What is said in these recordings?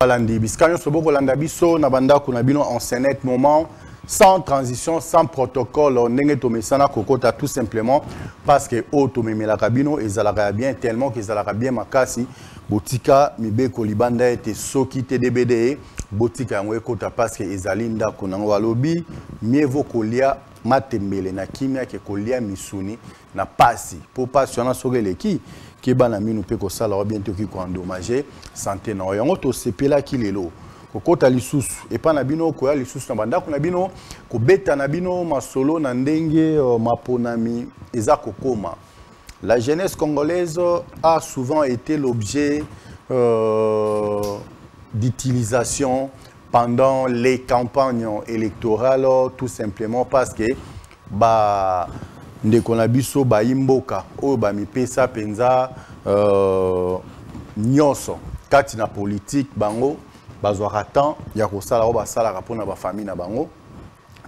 Balandi Biscanio Soboko Landabiso Nabanda Kunabino en scénette moment sans transition, sans protocole, on n'est pas kokota tout simplement parce que automé la cabino et zalaka bien tellement que zalaka bien makasi botika mibe kolibanda était soki TDBD botika ngwe kota parce que ezalinda kunangwa lobby mieux vaut kolia matembele na kimia ke kolia misuni na pasi pour passionnant sur les qui bana minu pe ko sala bientôt qui ko endommager santé na yango to sepela ki lelo kokota lisusu et pas na bino ko ya lisusu na banda ko na bino ko beta na bino masolo na ndenge maponami eza kokoma. La jeunesse congolaise a souvent été l'objet d'utilisation pendant les campagnes électorales tout simplement parce que ba ndeko na biso ba imboka o ba mipesa penza nyonso kati na politique bango bazwaka temps ya kosala o basala pona ba famille na bango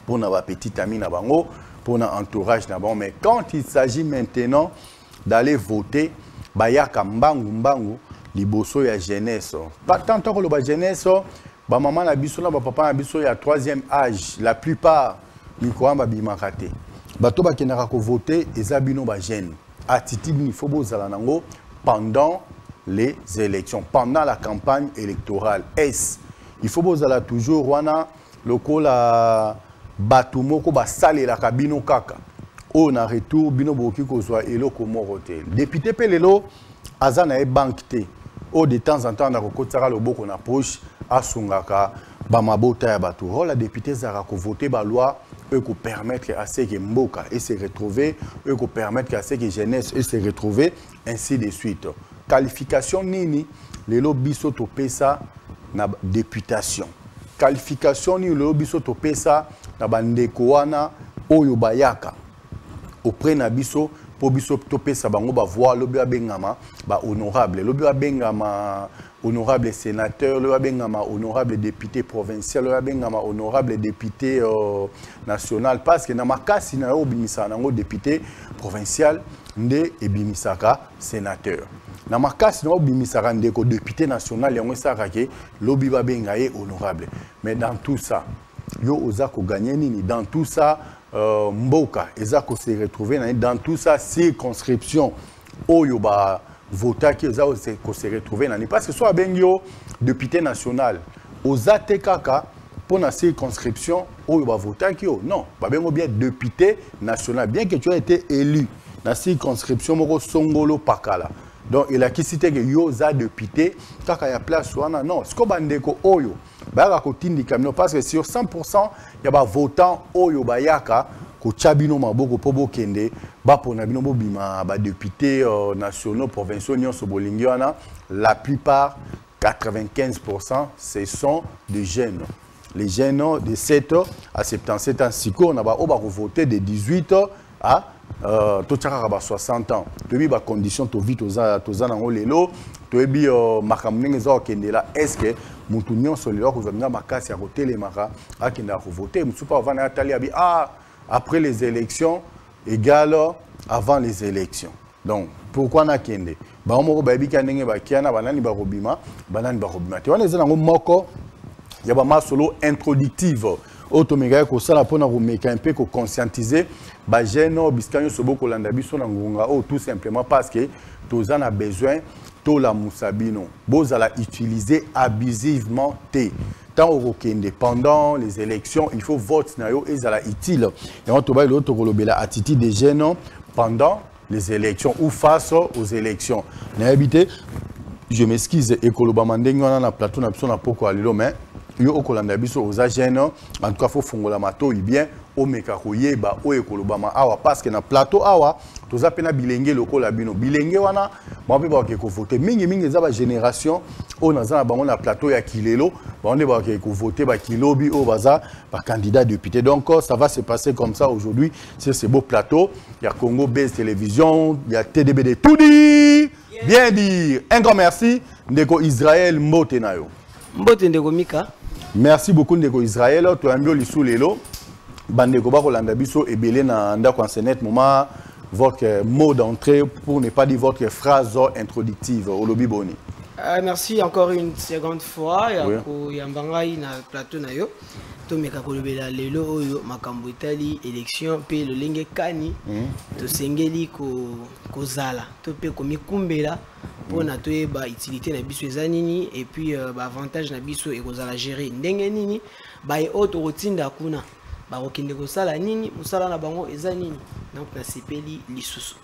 pona ba petite amie na bango pona entourage na bango. Mais quand il s'agit maintenant d'aller voter bayaka mbangu liboso ya jeunesse pas tant que le ba jeunesse ba maman na biso na ba papa na biso ya 3e âge la plupart mikoamba bimakate bato bakendaka ko voter ezabino ba jeune attitude ni faut bozala nango pendant les élections, pendant la campagne électorale. Il faut bozala toujours wana lokola batumoko ba sale la kabino kaka on a retour bino boki ko zwa eloko moko te député pelelo azana e banque te o de temps en temps na kokotaka loboko na poche asungaka ba mabota ya bato la député zara ko voter ba loi eux ko permettre à ce que mboka et se retrouver eux ko permettre à ce que jeunesse et se retrouver ainsi de suite. Qualification nini lelo biso to pesa na députation qualification ni lelo biso to pesa na bandeko wana oyo bayaka auprès na biso po biso to pesa bango ba voix lobi abengama ba honorable lobi abengama honorable sénateur, le abengama honorable député provincial, le abengama honorable député national parce que na makasi na obimisa nango député provincial nde ebimisaka sénateur. Na makasi na obimisaka ndeko député national yango saka ke lobi babenga ye honorable. Mais dans tout ça, yo oza ko gagner nini dans tout ça mboka eza ko se retrouver dans tout ça circonscription oyo ba voter qui se retrouver nani parce que soit bengyo député national aux atekaka pour la circonscription où va voter qui non ba bengo bien député national bien que tu aies été élu la circonscription moko songolo pakala donc il a qui cité que yo za député kaka ya place wana non ce ko bandeko oyo ba ko tindika parce que sur 100% il y a ba votant oyo bayaka ko chabino maboko pobo kende ba pona bino bobima ba députés nationaux provinciaux nyonso bolingi wana la plupart 95% ce sont des jeunes. Les jeunes de 7 à 77 ans siko na ba oba ko voter de 18 à to tchaka ba 60 ans. To bi ba condition to vite toza nango lelo to bi makamnenge za kende la est-ce que mutu nyonso lelo ko zonga makasi ya kotelemaka akenda ko voter musupa vana atali abi après les élections égale avant les élections. Donc, pourquoi na kende? Ba moko ba bika ndenge ba kiana banani ba robima, banani ba robima. Te wana ezana ngo moko ya ba masolo introductive. Automega ko sala pona ko meka un peu ko conscientiser ba jeune biskanyo soboko landa biso na ngunga tout simplement parce que toza na besoin to la musabino. Bozala utiliser abusivement te. Tant au pendant les élections, il faut voter et ça utile. Et on trouve l'autre la attitude des jeunes pendant les élections ou face aux élections. Je m'excuse et que le bamandeng on a na plateau na biso na poko alilo mais yo okolanda biso aux jeunes en tout cas faut fongola mato bien o meka koyeba o ekolobama awa parce que na plateau awa toza pena bilenge lokola bino bilenge wana mabe ba ke ko voter mingi za ba génération o naza na bango na plateau ya kilelo ba on ba ke ko voter ba kilobi o baza ba candidat député. Donc ça va se passer comme ça aujourd'hui sur ce beau plateau. Il y a Congo Base Télévision, il y a TDBD tout dit bien dire. Un grand merci ndeko Israël Mbote nayo. Mbote ndeko Mika. Merci beaucoup ndeko Israël to ambio lisu lelo. Bandeko ba kolanda biso ebele na ndako enseignet moment votre mot d'entrée pour ne pas dire votre phrase introductive au lobby boni. Merci encore une seconde fois. Il y a un plateau na yo. To meka kolobela lelo oyo makambo etali élection pe le lenge kani to sengeli ko zala to pe ko mikumbela pona to ba utilité na biso ezanini et puis ba avantage na biso e ko zala gérer ndenge nini ba e auto rotinda kuna ba kokende ko sala nini musala na bango ezanini donc na sepeli lisusu.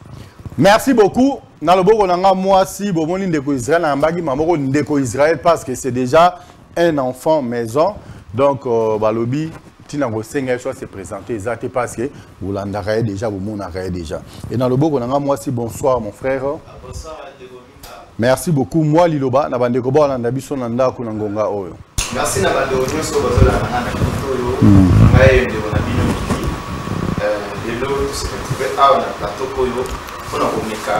Merci beaucoup. Dans le bon moi si bomoni ndeko Israël na mbagi mamoko ndeko Israël parce que c'est déjà un enfant maison. Donc, Balobi, Tinango Senga soit se présenter exactement parce que vous l'avez déjà, vous m'avez déjà. Et dans le beau, on a moi aussi bonsoir mon frère. Bonsoir. Merci beaucoup. Moi, Liloba, Nabande Koba, Nandabi Sonanda, Kunangonga Oyo. Merci Nabande Oyo, Sobozola, Nanda Koto, Maye de Bonabino, de l'eau, tout ce que tu fais, on a plateau Koyo, on a communiqué.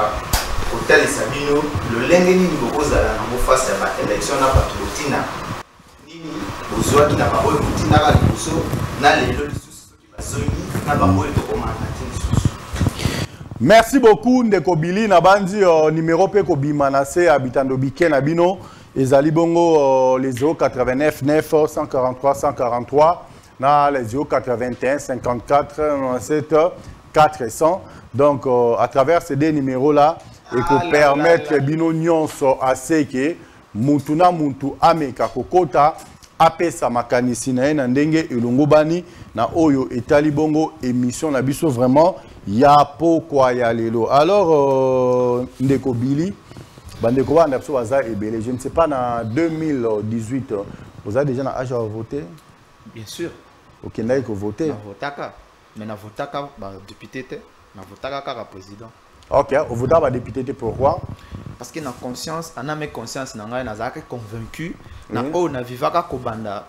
Hôtel Sabino, le Lengeni Niboza, on va faire cette élection, on a pas tout le temps. Merci beaucoup Ndeko Billy Nabandi numéro pe ko bimanase habitando Biké Nabino ezali bongo les 089 9 143 143 na les 081 54 97 400 donc à travers ces deux numéros là et ko permettre bino nyonso aseke mutuna muntu ameka kokota apesa makanisi na ena ndenge elongobani na oyo etali bongo émission na biso vraiment ya pokwa ya lelo. Alors Ndeko Billy bandeko banda biso baza ebele, je ne sais pas na 2018 vous avez déjà l'âge à voter? Bien sûr. OK, ndai ko voter. Na votaka, mais na votaka ba député te, na votaka ka président. OK, au voter ba député te pourquoi? Parce que na conscience, ana mes conscience na ngai nazaka convaincu na o na vivaka kobanda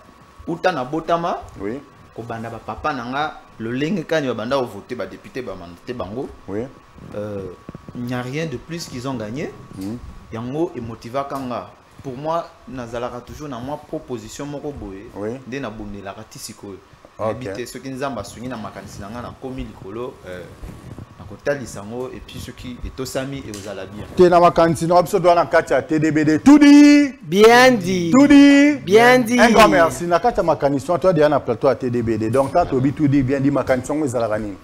uta na botama. Oui. Kobanda ba papa nanga le lenge kani ba banda au voter ba député ba mandaté bango. Oui. Il n'y a rien de plus qu'ils ont gagné. Yango et motiva kanga. Pour moi nazalaka toujours na moi proposition moko boye. Oui. Nde na bondela katisiko. OK. Ce qui nzamba sungi na makanisi nanga na komi likolo et puis ceux qui est osami et aux alabia. Tena makanisi no biso doit na katia TDBD tout dit bien dit tout dit bien dit un grand merci na katia makanisi toi déjà na plateau à TDBD donc tant tobi tout dit bien dit makanisi ngo ezala rani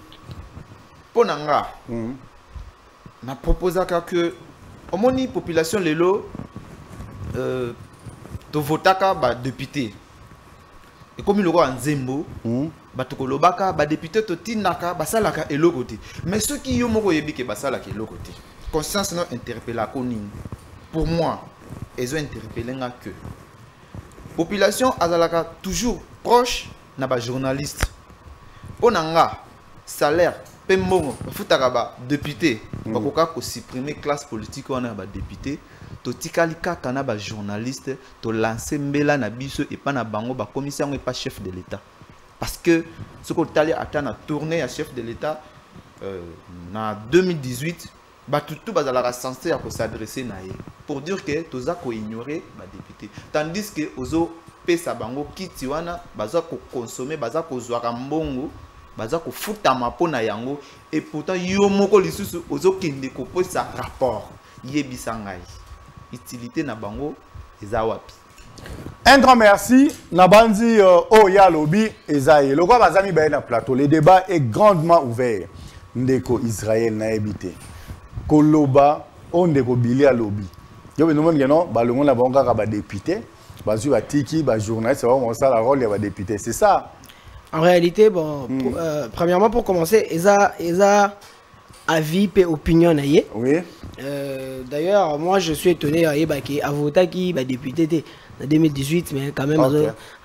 ponanga na proposa que omoni population lelo to votaka ba député et comme le roi Nzembo batukolobaka ba député to tinaka basalaka eloko te mais ceux qui yo moko yebike basalaka eloko te conscience non interpella koning pour moi ils ont interpellé que population azalaka toujours proche na ba journaliste onanga salaire pembongo futaka ba député bakoka ko supprimer classe politique wana ba député to tikali kaka na ba journaliste to lancer mbela na biso et pas na bango ba commissaire et pas chef de l'état. Parce que ce qu'on a atteint tournée à chef de l'État en 2018, tout bazala censé s'adresser pour dire que tous a ignoré les députés. Tandis que ozo pesa bango kitiwana baza ko consommer baza ko zwaka mbongo baza ko futa mapona yango et pourtant yo moko lisusu ozo kende ko posa rapport yebisa ngai utilité na bango eza wapi. Un grand merci. Nabandi Oya Lobi Ezaïe. Le roi Bazami Baye na plateau. Le débat est grandement ouvert. Ndeko Israël na habité. Koloba ondeko Bilia Lobi. Yo be nomon ngeno ba longo na bango ka ba député, bazu ba tiki ba journaliste vraiment ça la rôle ya député, c'est ça. En réalité bon premièrement pour commencer Eza avis et opinion naie. Oui. D'ailleurs moi je suis étonné à voter qui ba député en 2018 mais quand même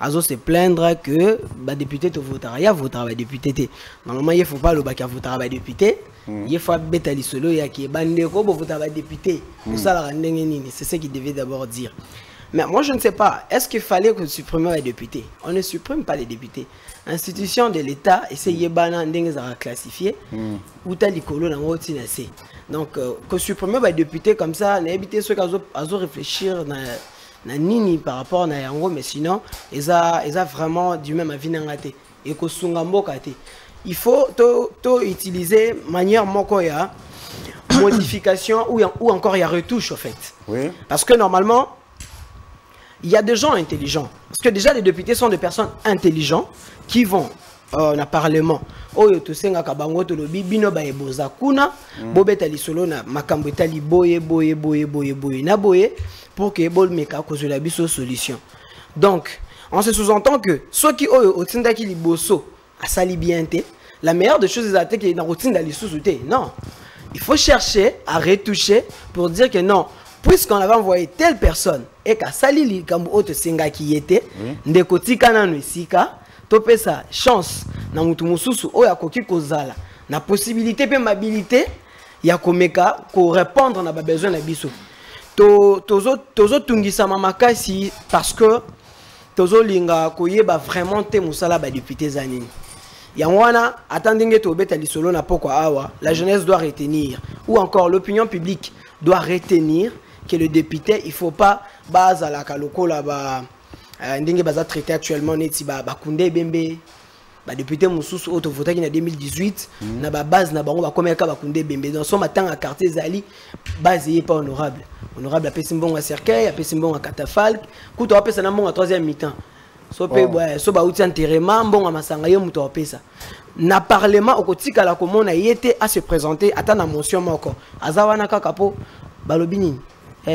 azo se plaindre que ba député to votera ya votera ba député normalement il faut pas le bac à voter ba député il faut betali solo ya ki bande ko bo votera ba député pour ça la ndenge nini c'est ce qu'il devait d'abord dire. Mais moi je ne sais pas, est-ce qu'il fallait que supprimer les députés? On ne supprime pas les députés. Institution de l'État essaye bana ndenge za classifier ou tel likolo na ngoti na se. Donc que supprimer les députés comme ça, na éviter ceux qui azo réfléchir na nini par rapport na yango, mais sinon ils a vraiment du même avis nangate et ko sunga mboka te. Il faut to utiliser manière moko ya modification ou encore il y a retouche en fait. Oui. Parce que normalement, il y a des gens intelligents. Parce que déjà, les députés sont des personnes intelligentes qui vont dans le Parlement. Oyo to senga kabango to lobi bino ba eboza kuna bobeta lisolo na makambo etali boye na boye pour que bol meka ko la biso solution. Donc, on se sous-entend que ceux qui oyo otinda ki liboso asali bien te, la meilleure des choses est que dans otinda lisusu te. Non. Il faut chercher à retoucher pour dire que non, puisqu'on avait envoyé telle personne et qu'à sali li kambo oto senga ki était ndeko tikana no isika topé sa chance na mutu mususu oya koki kozala na possibilité pe mabilité ya komeka ko répondre na ba besoin na biso tozo tungisa makasi parce que tozo linga koyeba vraiment te musala ba député zanini yangwana attendenge to beta lisolo na pokwa awa la jeunesse doit retenir ou encore l'opinion publique doit retenir que le député il faut pas baza la kaloko la ba ndenge baza traité actuellement neti ba kunde bembe ba député mususu auto voté en 2018 na ba base na bango ba komeka ba kunde bembe dans son matin à quartier zali base est pas honorable a pesimbongo à cercueil a pesimbongo à catafalque kuto a pesa na mbongo à troisième mi-temps so pe so ba uti enterrement mbongo à masanga yo muto a pesa na parlement okotika la komona yete à se présenter ata na motion moko azawana kaka po balobi nini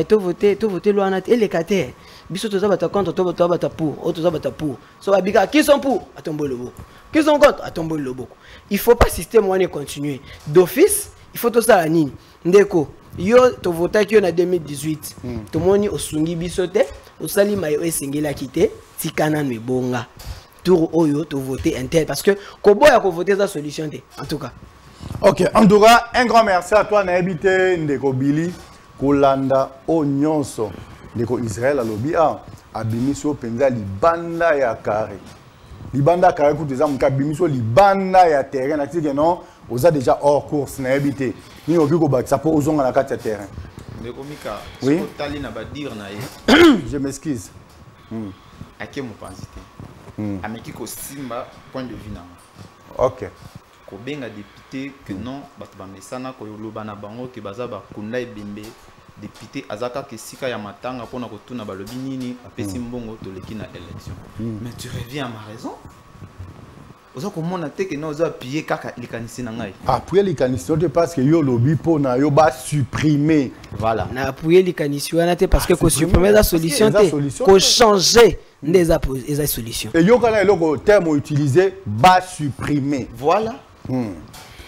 to voter loi nat et les cater biso to zabata contre to zabata pour auto zabata pour so babika qui sont pour atombo le boko qui sont contre atombo le boko il faut pas système one continuer d'office il faut tout ça la nini ndeko yo to voter qui en 2018 to moni osungi biso te osali mayo esengela kité tikana mbonga tour oyo to voter intel parce que koboya ko voter za solution te en tout cas. OK, en tout cas un grand merci à toi na habité ndeko Billy kolanda o nyonso ndeko Israël alobi abimiso penza libanda ya carré libanda carré ku teza muka abimiso libanda ya terrain na tike non oza déjà hors course na habité ni oki ko bakisa po ozonga na kati ya terrain ndeko Mika oui? Tali na ba dire na ye je m'excuse ake mo pensité ameki ko simba point de vue na OK ko benga député que non bato ba mesana ko yoloba na bango ke baza ba kunda ebembe député azaka ke sika ya matanga pona ko tuna balobi nini apesi mbongo toleki na élection mais tu reviens à ma raison oza ko mona te ke non oza appuyer kaka likanisi na ngai appuyer likanisi te parce que yo lobi pona yo ba supprimer voilà na appuyer likanisi wana te parce que ko supprimer la solution te ko changer des solutions et yo kana eloko terme utilisé ba supprimer voilà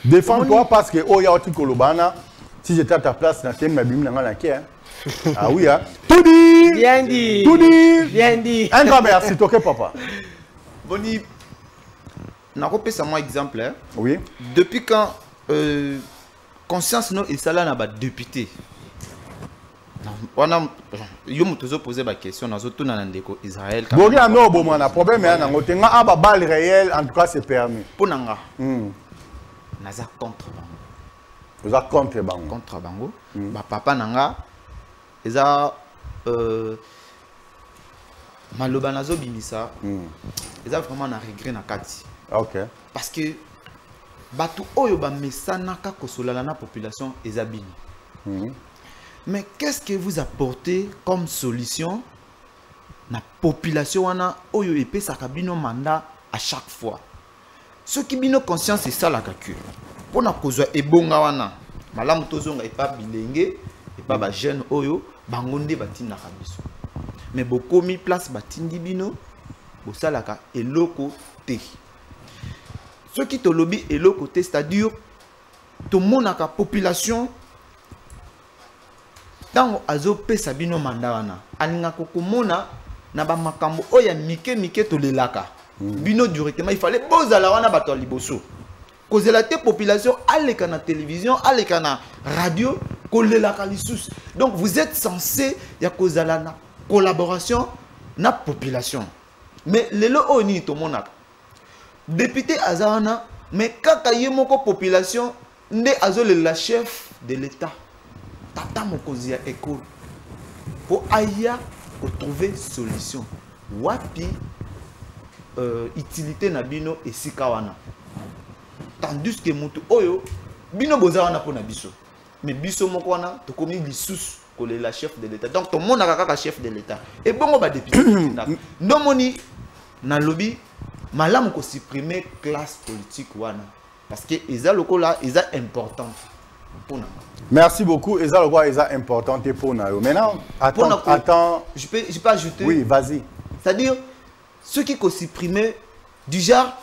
défends-toi parce que oh ya oti kolobana si j'étais à ta place na thème mabim na ngana kia ah oui hein tout dit bien dit tout dit bien dit un grand merci toke papa boni na kopesa moi exemple hein? Oui depuis quand conscience no esala na ba député wana yo mutozo poser ba question nazo tuna na ndeko Israël boki na no bo mwana problème ya nango tenga aba balle réel en tout cas c'est permis ponanga naza contre bango oza contre bango contre bango ba papa nanga eza maloba nazo bimisa eza vraiment na regret na kati OK parce que batu oyo ba mesana ka kosolala na population eza bini mais qu'est-ce que vous apportez comme solution na population wana oyo epesaka bino mandat à chaque fois ce qui bino conscience c'est ça la calcul pour na kozwa ebonga wana malamu tozonga epa bilenge epa ba jeune oyo bangonde batinaka biso mais bokomi place batindi bino bosalaka eloko te ce qui te lobby eloko te c'est-à-dire to monaka population tango azo pesa bino mandat wana aninga kokomona na ba makambo oya mike to lelaka bino directement il fallait bozala wana bato liboso kozela te population aleka na télévision aleka na radio kolelaka lisusu donc vous êtes censé ya kozala na collaboration na population mais lelo oni to monaka député azana mais kaka yemoko population nde azolela chef de l'état tata mokonzi ya école pour aya trouver solution wapi utilité na bino esika wana tandis que mutu oyo bino boza wana pona biso mais biso moko wana tokomi lisusu la chef de l'État. Donc, tout le monde a chef de l'État. Et bon, on va député. Non, moni, dans le lobby, malam ko supprimer classe politique wana. Parce que les là, ils sont importants pour nous. Merci beaucoup. Les gens ils sont importants pour nous. Maintenant, attends. Je peux ajouter. Oui, vas-y. C'est-à-dire, ceux qui ont supprimé, du genre,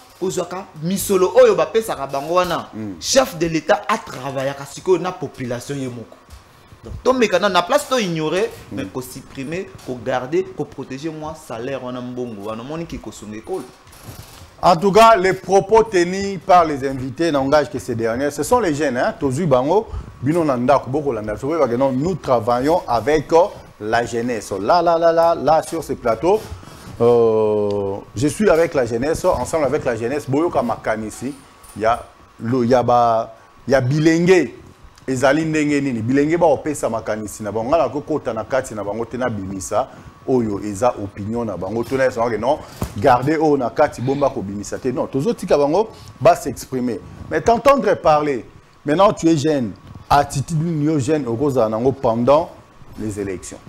Misolo, Oyo Bapé Sarabangwana, chef de l'État a travaillé à la population. Donc, ton mécanisme, la place de ignorer, mais pour supprimer, pour garder, pour protéger moi, salaire, on a un bon goût, on a un qui est école. En tout cas, les propos tenus par les invités n'engagent que ces derniers. Ce sont les jeunes, hein, Tozu Bango, nous travaillons avec la jeunesse. Là, sur ce plateau, je suis avec la jeunesse, ensemble avec la jeunesse. Boyoka Makanisi, il y a Bilengue. Ezali ndenge nini bilenge ba opesa makanisi na bango na kokota na kati na bango tena bimisa oyo eza opinion na bango tona ça que non garder o na kati bomba ko bimisa te non tozo tika bango ba s'exprimer mais t'entendre parler maintenant tu es jeune attitude ni jeune okoza nango pendant les élections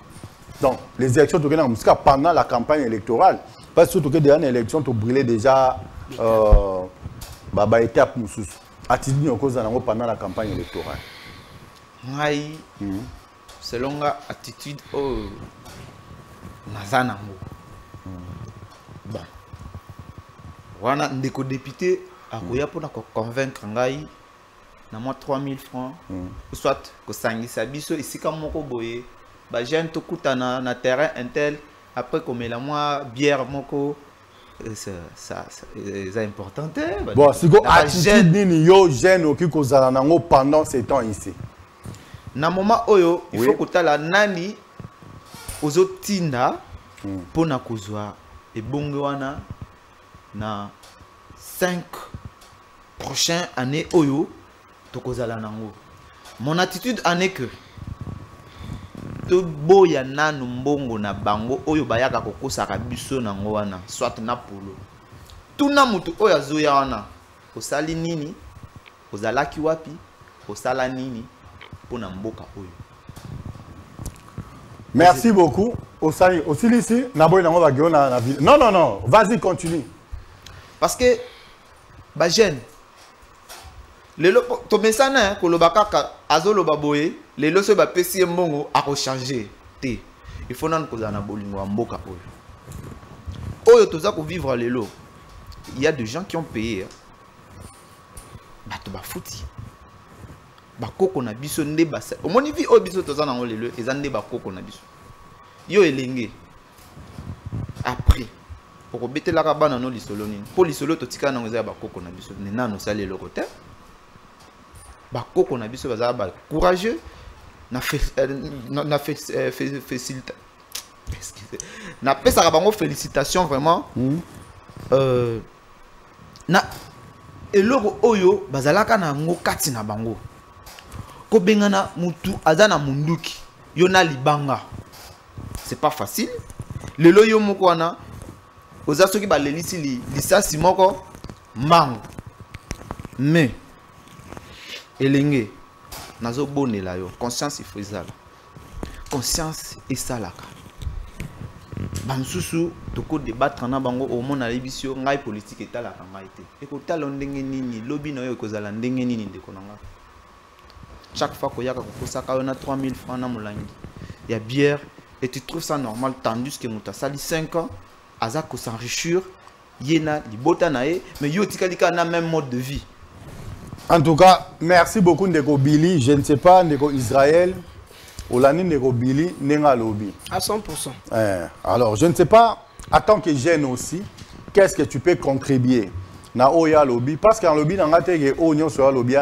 donc les élections to kena musika pendant la campagne électorale parce que to que dernière élection to brûler déjà baba étape mususu attitude ni okoza nango pendant la campagne électorale. Selon l'attitude au Nazanango. Bon. Wana ndeko député a pour convaincre ngai na moi 3000 francs soit ko sangisa biso ici comme moko boye ba jeune to kutana na terrain intel après comme la moi bière moko ça est important. Bon, si go attitude nini yo jeune okiko zala nango pendant ces temps ici. Na moment oyo il faut que la nani ozo tinda pona kozwa ebonge wana na 5 prochaines années oyo to kozala nango. Mon attitude en est que to boya nanu mbongo na bango oyo bayaka kokosaka biso nango wana soit na polo tuna mutu oyo azoya wana osali nini ozalaki wapi osala nini pona mboka oyo. Merci beaucoup osali ici na boy nango ba giona na ville. Non, vas-y continue. Parce que ba jeune lelo to mesana ko lobaka azolo baboye lelo so ba pesi mbongo a changer te il faut nan ko zana bolingo mboka oyo toza ko vivre lelo il y a des gens qui ont payé bato ba futi ba koko na biso nde ba o moni vi o biso toza nango lelo ezande ba koko na biso yo elenge après pour betela ka bana no lisolo nini po lisolo to tika nango za ba koko na biso ne nano sale le côté ba koko na biso baza ba courageux na pesa bango félicitations vraiment na eloko oyo bazalaka na ngo kati na bango ko bengana mutu azana munduki yo na libanga c'est pas facile lelo yo moko wana oza soki ba lelisi lisasi moko mango mais elenge nazo bonela yo conscience ifrizala conscience esalaka bansusu toko débattre na bango au mona libisio ngai politique etalaka ngai te ekotala ndenge nini lobi na yo ekozala ndenge nini ndeko nanga chaque fois koyaka kokosaka yo na 3000 francs na molangi ya bière et tu trouves ça normal tandis que muta sali 5 ans aza ko s'enrichir yena libota na ye mais yo tikalika na même mode de vie. En tout cas, merci beaucoup Ndeko Billy. Je ne sais pas, Ndeko Israël, Olani Ndeko Billy, Nenga Lobby. À 100%. Alors, je ne sais pas, en tant que jeune aussi, qu'est-ce que tu peux contribuer na Oya Lobby? Parce qu'en Lobby, dans la télé, Oyo sur Lobby,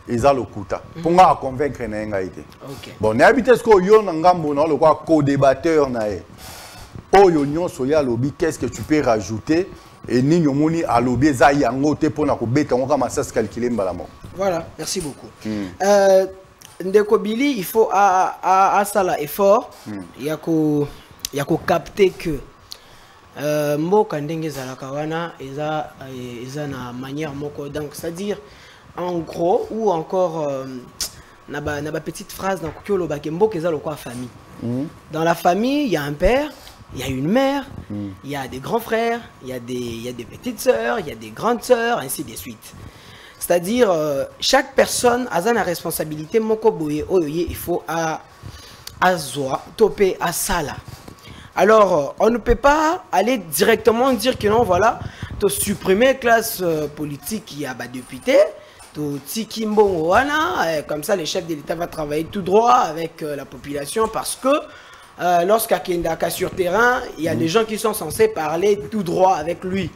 ils ont le kuta. Pour moi, convaincre Nenga été. Bon, n'habitez ce que Yo Nangambo, le co-débatteur, Oyo Nyon sur Lobby, qu'est-ce que tu peux rajouter? Et ni yomoni à l'obé za yango te pona ko beta on va ça se calculer mbalamo. Voilà, merci beaucoup. Ndeko Billy, il faut à ça là effort. Il y a ko capter que mboka ndenge zalaka wana eza na manière moko donc c'est-à-dire en gros ou encore na ba petite phrase dans kokyo ba kembo keza lokwa famille. Dans la famille, il y a un père, il y a une mère, il y a des grands frères, il y a des petites sœurs, il y a des grandes sœurs, ainsi de suite. C'est-à-dire, chaque personne a une responsabilité. Il faut à Zoa, topé à Sala. Alors, on ne peut pas aller directement dire que non, voilà, tu supprimer la classe politique qui a député, comme ça, le chef de l'État va travailler tout droit avec la population parce que lorsqu'à Kendaka sur terrain, il y a des gens qui sont censés parler tout droit avec lui.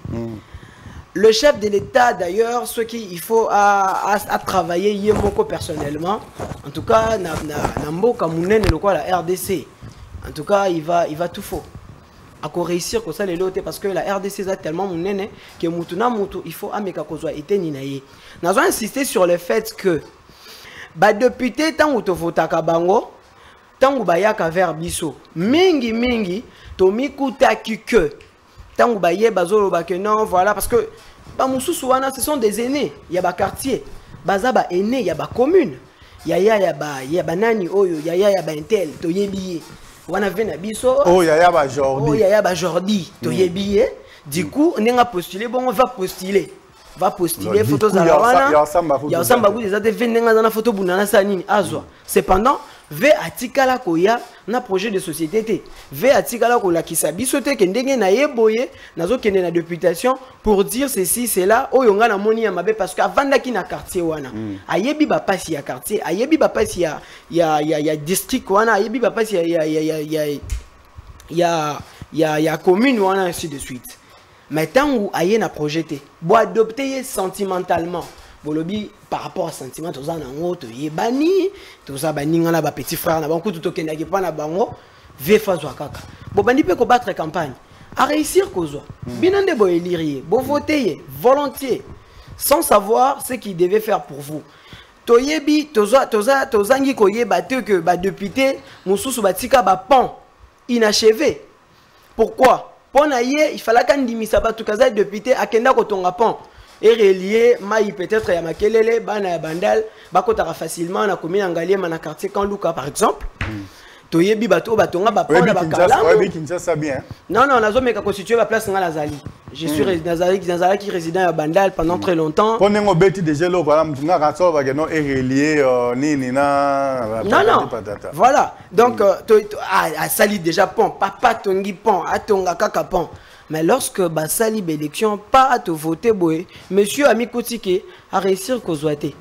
Le chef de l'État, d'ailleurs, ce qu'il faut à travailler Yemoko personnellement, en tout cas, Nambo Kamounen et la RDC, en tout cas, il va tout faux. À réussir comme ça les lots parce que la RDC a tellement mounene que Moutuna Moutou, il faut ameka kozwa été ninaye. Nous avons insisté sur le fait que député tant ou to votaka bango, tant ou bayaka vers biso, mingi tomikuta que tant ou baye bazolo ba que non voilà parce que Bamoussousouana ce sont des aînés, il y a ba quartier, baza ba aîné, il y a ba commune, il y a ba nani oyo, il y a ba intel to yebiye. Wana vena biso oh yaya ba Jordi oh yaya ba Jordi to yebiye du coup on a postulé bon on va postuler photos à la wana ya samba ku des ate venenga na photo bunana sanini azwa cependant ve atikala koya na projet de société te ve atikala ko la kisabiso te ke ndenge na yeboye nazo kende na députation pour dire ceci c'est là oyo nga na moni ya mabe parce que avanda ki na quartier wana ayebi ba pasi ya quartier ayebi ba pasi ya district wana ayebi ba pasi ya commune wana ainsi de suite mais tant où aye na projeté bo adopter sentimentalement bolobi par rapport à sentiment tous en haut to yebani tous ça baninga na ba petit frère na banko tout okenda ki pa na bango ve fazwa kaka bo bandi pe ko battre campagne à réussir kozwa binande bo élire bo voter volontiers sans savoir ce qu'il devait faire pour vous toyebi tozangi ko yeba te que ba député mususu batika ba pont inachevé pourquoi pour naie il fallait qu'on dimisa ba tukaza député akenda ko tonga pont et relié maï peut-être ya makelele bana ya bandal bakotaka facilement na commune ngalié na quartier quand Luka par exemple toyebi bato batonga ba pona ba kala oui Kinshasa bien non nazo meka constituer la place ngala zali je suis Nazali qui résident à Bandal pendant très longtemps pour nengo beti déjà lo voilà mtunga ratso ba no et relié nini na non voilà donc à sali déjà pont papa tongi pont atonga kaka pont. Mais lorsque Bassali l'élection, pas à te voter, boy, monsieur Ami Koutike a réussi à causer.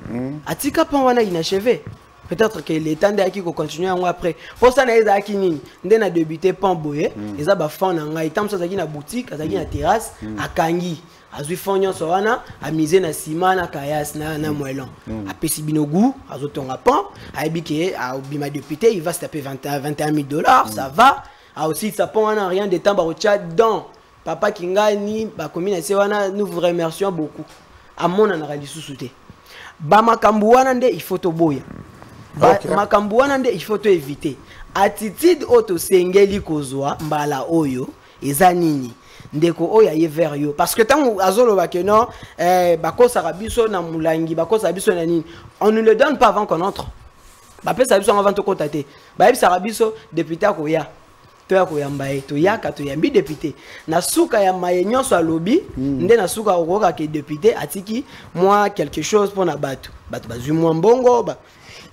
Atika Panwana inachevé. Peut-être que l'État qui continue après. Pour ça, il y a des a débuté Pamboye, ils ont fait une boutique, une terrasse, à Kangi. Azu fonyo soana a misé na ciment na kayas na moellon a pesibinogu azotonga pan a ebike a bima député il va se taper $21 000 ça va a aussi ça pon n'a rien de temps ba Tchad dans papa Kingani ba commune sewana nous vous remercions beaucoup à mon anali sous-souté ba makambu wana nde il faut to boya makambu wana nde il faut to éviter attitude auto sengeli kozwa mbala oyo eza nini ndeko oya ye vers yo parce que tant azolo ba que non bako sarabiso na mulangi bako sarabiso na nini on ne le donne pas avant qu'on entre ba pe sarabiso avant to contacter ba sarabiso député akoya to ya koyambaye to yaka to yambi député na suka ya maye nyonso alobi nde na suka okoka ke député atiki moi quelque chose pour na batu bazui moi mbongo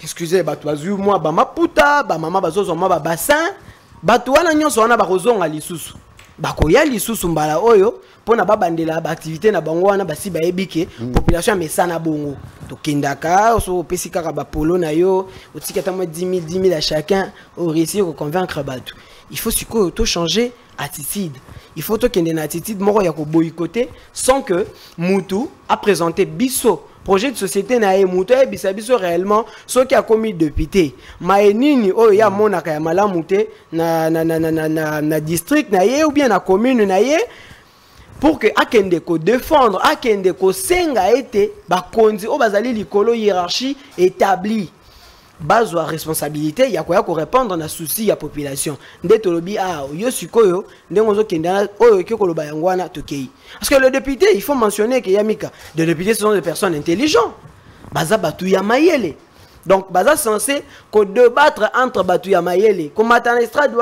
excusez batu bazui moi ba maputa ba mama bazozo moi ba bassin batu wana nyonso wana ba kozonga lisusu bakoya lisusu mbala oyo pona babandela ba activité na bango wana basi ba ebike population mesana bongo to kendaka so pesika ka ba polo na yo otikata mo 10 000 à chacun au réussir à convaincre batu il faut tout changer attitude il faut to kende na attitude moko ya ko boycotter sans que mutu a présenté biso projet de société na e mutu e biso réellement ce qui a commis député maenini oyo ya monaka ya malamu te na district na ye ou bien na commune na ye pour que akende ko défendre akende ko senga ete bakonzi o bazali likolo hiérarchie établie bazwa responsabilité ya ko répondre na souci ya population nde tolobi yo sikoyo ndengo zo kenda oyo ke koloba yangwana tokei parce que le député il faut mentionner que yamika les députés sont des personnes intelligentes baza batu ya mayele Donc, baza censé débattre entre Batu ya Mayele. Comme Matana Estrade,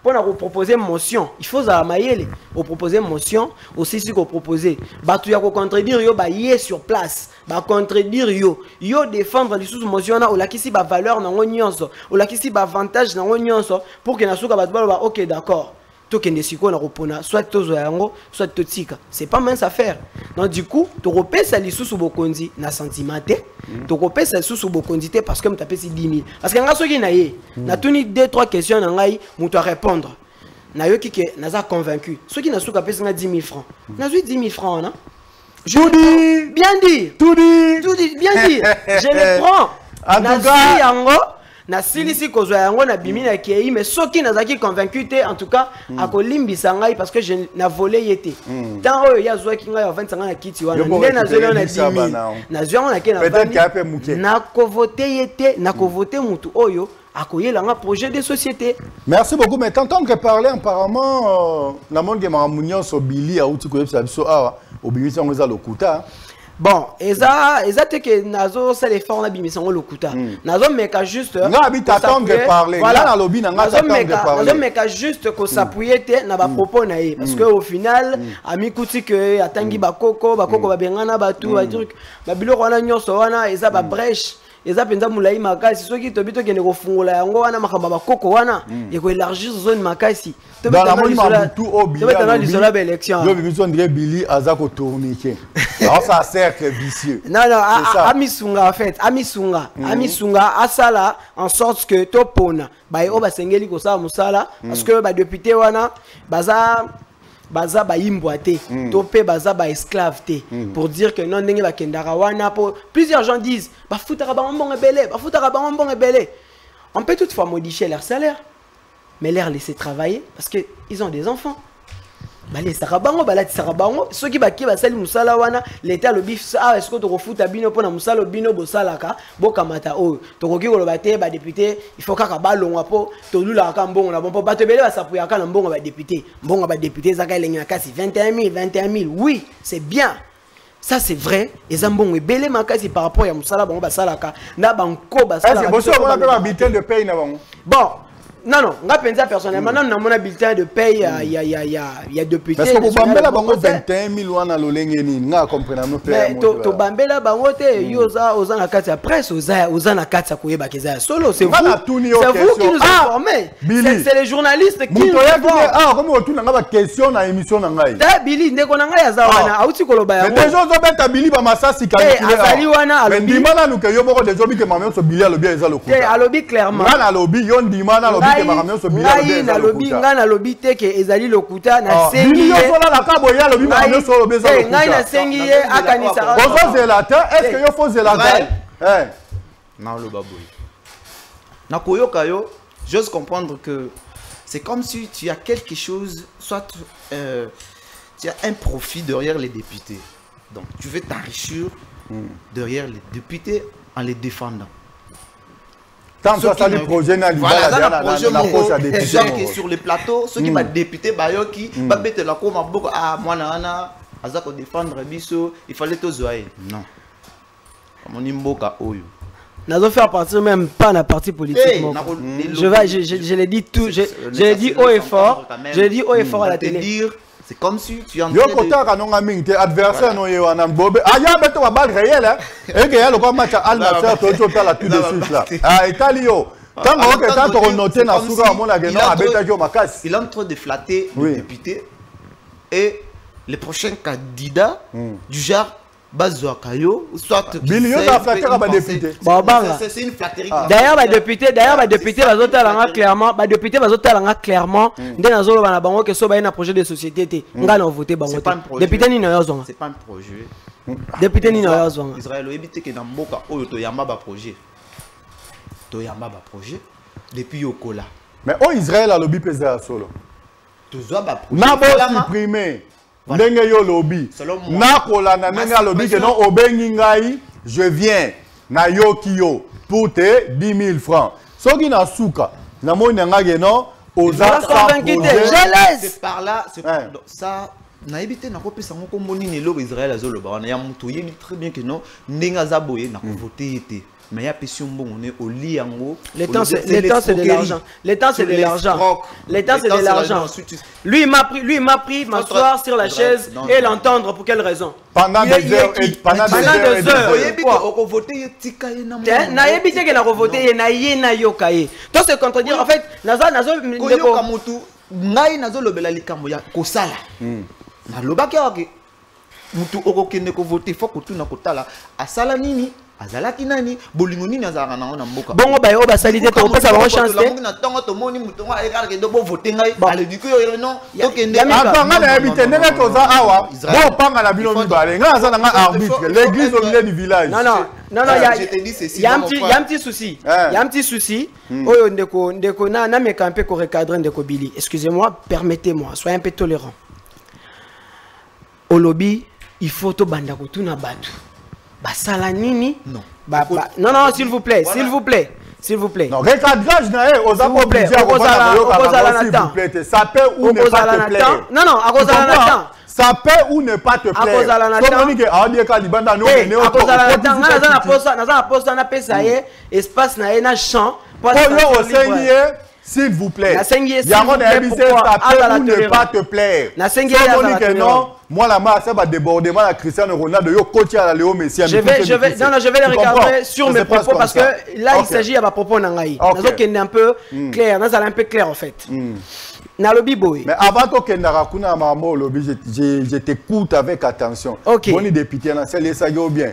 pour nous proposer motion. Il faut à Mayele. Vous proposer motion, aussi si vous proposez. Batu ya contredire yo, yé sur place. Ba contredire yo. Yo défendre les sous motion, ou la qui si ba valeur na nyonso. Ou la qui si ba avantage na nyonso. Pour que na souka batu ba ok d'accord. Soit soit totika. C'est pas mince à faire. Donc du coup, tu repères ça les sous bokondi na sentimenté. Tu repères ça sous bokondi parce que me tapé 10 000. Parce que nga soki na ye, na tuni 2-3 questions na ngai, mu to répondre. Na yo ki ke naza convaincu. Ceux qui na souka pesa 10 000 francs. Na 10 000 francs na. Tout dit. Bien dit. Tout dit. Tout dit, bien dit. Je le prends. En tout cas, na silisi kozwa yango na bimi na kei mais soki nazaki convaincu te en tout cas akolimbisa ngai parce que je na volé yete tant oyo ya zwa ki ngai ya 25 ans na kiti wana ndé na zelo na 10 000 na zwa na ke na peut-être qu'il a fait mouké na ko voter yete na ko voter mutu oyo akoyela nga projet de société. Merci beaucoup. Mais t'entends que parler apparemment na monde mamunyo so bili a uti ko yebisa biso awa obimi sango za lokuta. Bon, eza que nazo c'est les formes bimisongo lokuta. Nazo meka juste nga habite attendre de parler. Voilà na lobby na nga attendre de parler. Nazo meka juste ko s'appuyer te na ba propos na ye parce que au final ami kuti que atangi bakoko ba bengana ba tout ba truc. Ba biloko wana nyonso wana eza ba brèche. Eza penza mulai makasi soki to bito kene ko fungola yango wana makamba bakoko wana et ko élargir zone makasi. Dans la monde mabutu obi. Yo biso ndire Billy azako tourniquer. Alors ça cercle vicieux. Non amisunga en fait, amisunga asala en sorte que to pona ba o ba sengeli ko sa musala parce que ba député wana baza ba imboité topé baza ba esclave té pour dire que non ndenge ba kendara wana pour plusieurs gens disent ba futara ba mbongo belé on peut toutefois modifier leur salaire mais leur laisser travailler parce que ils ont des enfants balé sarabango balati sarabango ceux qui ba sali musala wana l'état le bif est-ce que to refuta bino pona musala bino bosalaka bokamata o to koki koloba te ba député il faut kaka balongwa po to lula ka mbongo na bon po bato belé ba sapuya ka na mbongo ba député zaka elenga kasi 21 000 oui c'est bien. Ça c'est vrai, et zambon est belé makasi par rapport à musala bango basalaka na banko basalaka. C'est bon ça on a un bulletin de paye na bango. Bon, non, on a pensé personnellement, non, on a un bulletin de paye, il y a députés. Parce que pour Bambela Bango 21 000 wana lolengeni, nga comprendre nos frères. Mais to Bambela Bango te yoza oza na kati ya presse, oza na kati ya koyeba keza solo, c'est vous. C'est vous qui nous informez. C'est les journalistes qui nous informent. Ah, comme on tourne nga question na émission na ngai. Ta Billy ndeko na ngai aza wana, auti koloba yango. Mais déjà zo beta Billy ba masasi calculer. Azali wana alobi. Mais ndimana nuke yo boko dezo bi ke mamyo so Billy alobi eza lokuta. Te alobi clairement. Nga na lobi yo ndimana alobi. Ngai na lobi nga na lobi te ke ezali lokuta na sengi ye ngai na sengi ye akanisa est-ce que yo faut zelater na lo baboy na koyoka yo j'ose comprendre que c'est comme si tu as quelque chose soit tu as un profit derrière les députés donc tu veux t'enrichir derrière les députés en les défendant. Tant que ça les projets na poche à député sur les plateaux ceux qui va député bayoki ba bete la ko maboko moi na azako défendre biso il fallait to zoaye non mon imboka oyo nazo faire partir même pas na parti politique je l'ai dit tout je l'ai dit haut et fort à la télé. C'est comme si tu en train de... Yo kota non aminte adversaire no yo na bobe aya beto ba balle réel et que ya le ko match Al Nassr to la tout de suite là ah Italio tant que tant on noter na souka mona que non abeta jo makasi il est en train de flatter les députés et les prochains candidats du genre Bazoa Kayo soit c'est une flatterie. D'ailleurs les députés bazotala clairement ndé nazolo bana bango que so ba na projet de société té nga na voter bango député ni na yozonga c'est pas un projet député ni na yozonga Israël ebité que na mboka oyo to yamba ba projet depuis yokola mais au Israël a lobby pesa solo to zo ba projet na bo supprimer ndenge yo lobby na kolanda ndenge lobby que non obengi ngai je viens na yo pour te 10 000 francs soki na suka na moni nga que non aux je laisse par là ça na évité na copie ça mon moni ne lo Israël azolo ba na ya mutu yebi très bien que non ndenga zaboye na voter été mais il y a question bon on est au lit en haut l'état c'est de l'argent l'état c'est de l'argent l'état c'est de l'argent lui il m'a pris m'asseoir sur la chaise et l'entendre pour quelle raison pendant des heures on voter tika na évité que na voter na yena yokaye donc c'est contredire en fait nazo ko mutu ngai nazo lobela likambo ya kosala na lobaki wake mutu okokende ko voter faut que tout na kotala asala nini azalaki nani bolingo nini azalaka nango na mboka bongo baye o basali te to pesa ba chance te na tongo to moni mutu ngo ale kaka do bo voter ngai ale du coup non tokende anga na habité ndenge toza awa bo panga na bino mibale nga azana nga arbitre l'église au milieu du village non il y a un petit souci il y a un petit souci oyo ndeko na me camper ko recadrer ndeko Billy excusez-moi permettez-moi soyez un peu tolérant au lobby il faut to banda ko tuna batu basala nini non non s'il vous plaît s'il vous plaît non recadrage na aux apôtres ça peut ou ne pas te plaire non à cause de la ça peut ou ne pas te plaire communique à dire que libanda no ne à cause de la na posa na pesa ye espace na ye na champ pour yo osengie s'il vous plaît il y a un habité ça peut ou ne pas te plaire non moi la masse ça va débordement la Cristiano Ronaldo yo coach à la Léo Messi je vais les regarder sur mes propos parce que là il s'agit à ma propos nangai nazo kende un peu clair nazo un peu clair en fait na lobby boy mais avant que kendara kuna mamo lobby je t'écoute avec attention boni député na c'est ça yo bien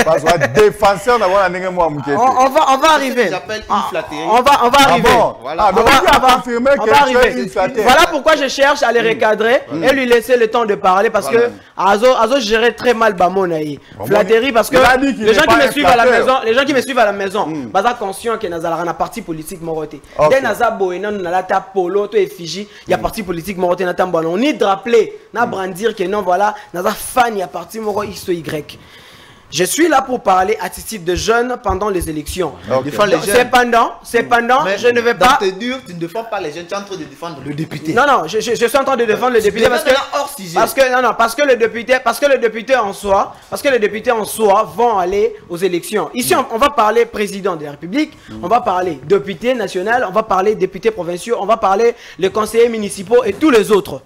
parce que défenseur na wana ndenge moi mukete on va arriver j'appelle une flatterie on va arriver voilà donc il a confirmé que c'est une flatterie voilà pourquoi je cherche à les recadrer et lui laisser le temps de parler parce que Azo gérait très mal Bamonaï flatterie parce que les gens qui me suivent à la maison baza conscient que nazala na parti politique moroté dès nazabo et non na la ta polo to effigie il y a parti politique moroté na tambo on ni de rappeler na brandir que non voilà naza fan il y a parti moro X ou Y. Je suis là pour parler attitude de jeunes pendant les élections. Cependant, je ne vais pas... Tu ne défends pas les jeunes, tu es en train de défendre le député. Non, je suis en train de défendre le député parce que le député en soi vont aller aux élections. Ici, on va parler président de la République, on va parler député national, on va parler député provinciaux, on va parler les conseillers municipaux et tous les autres.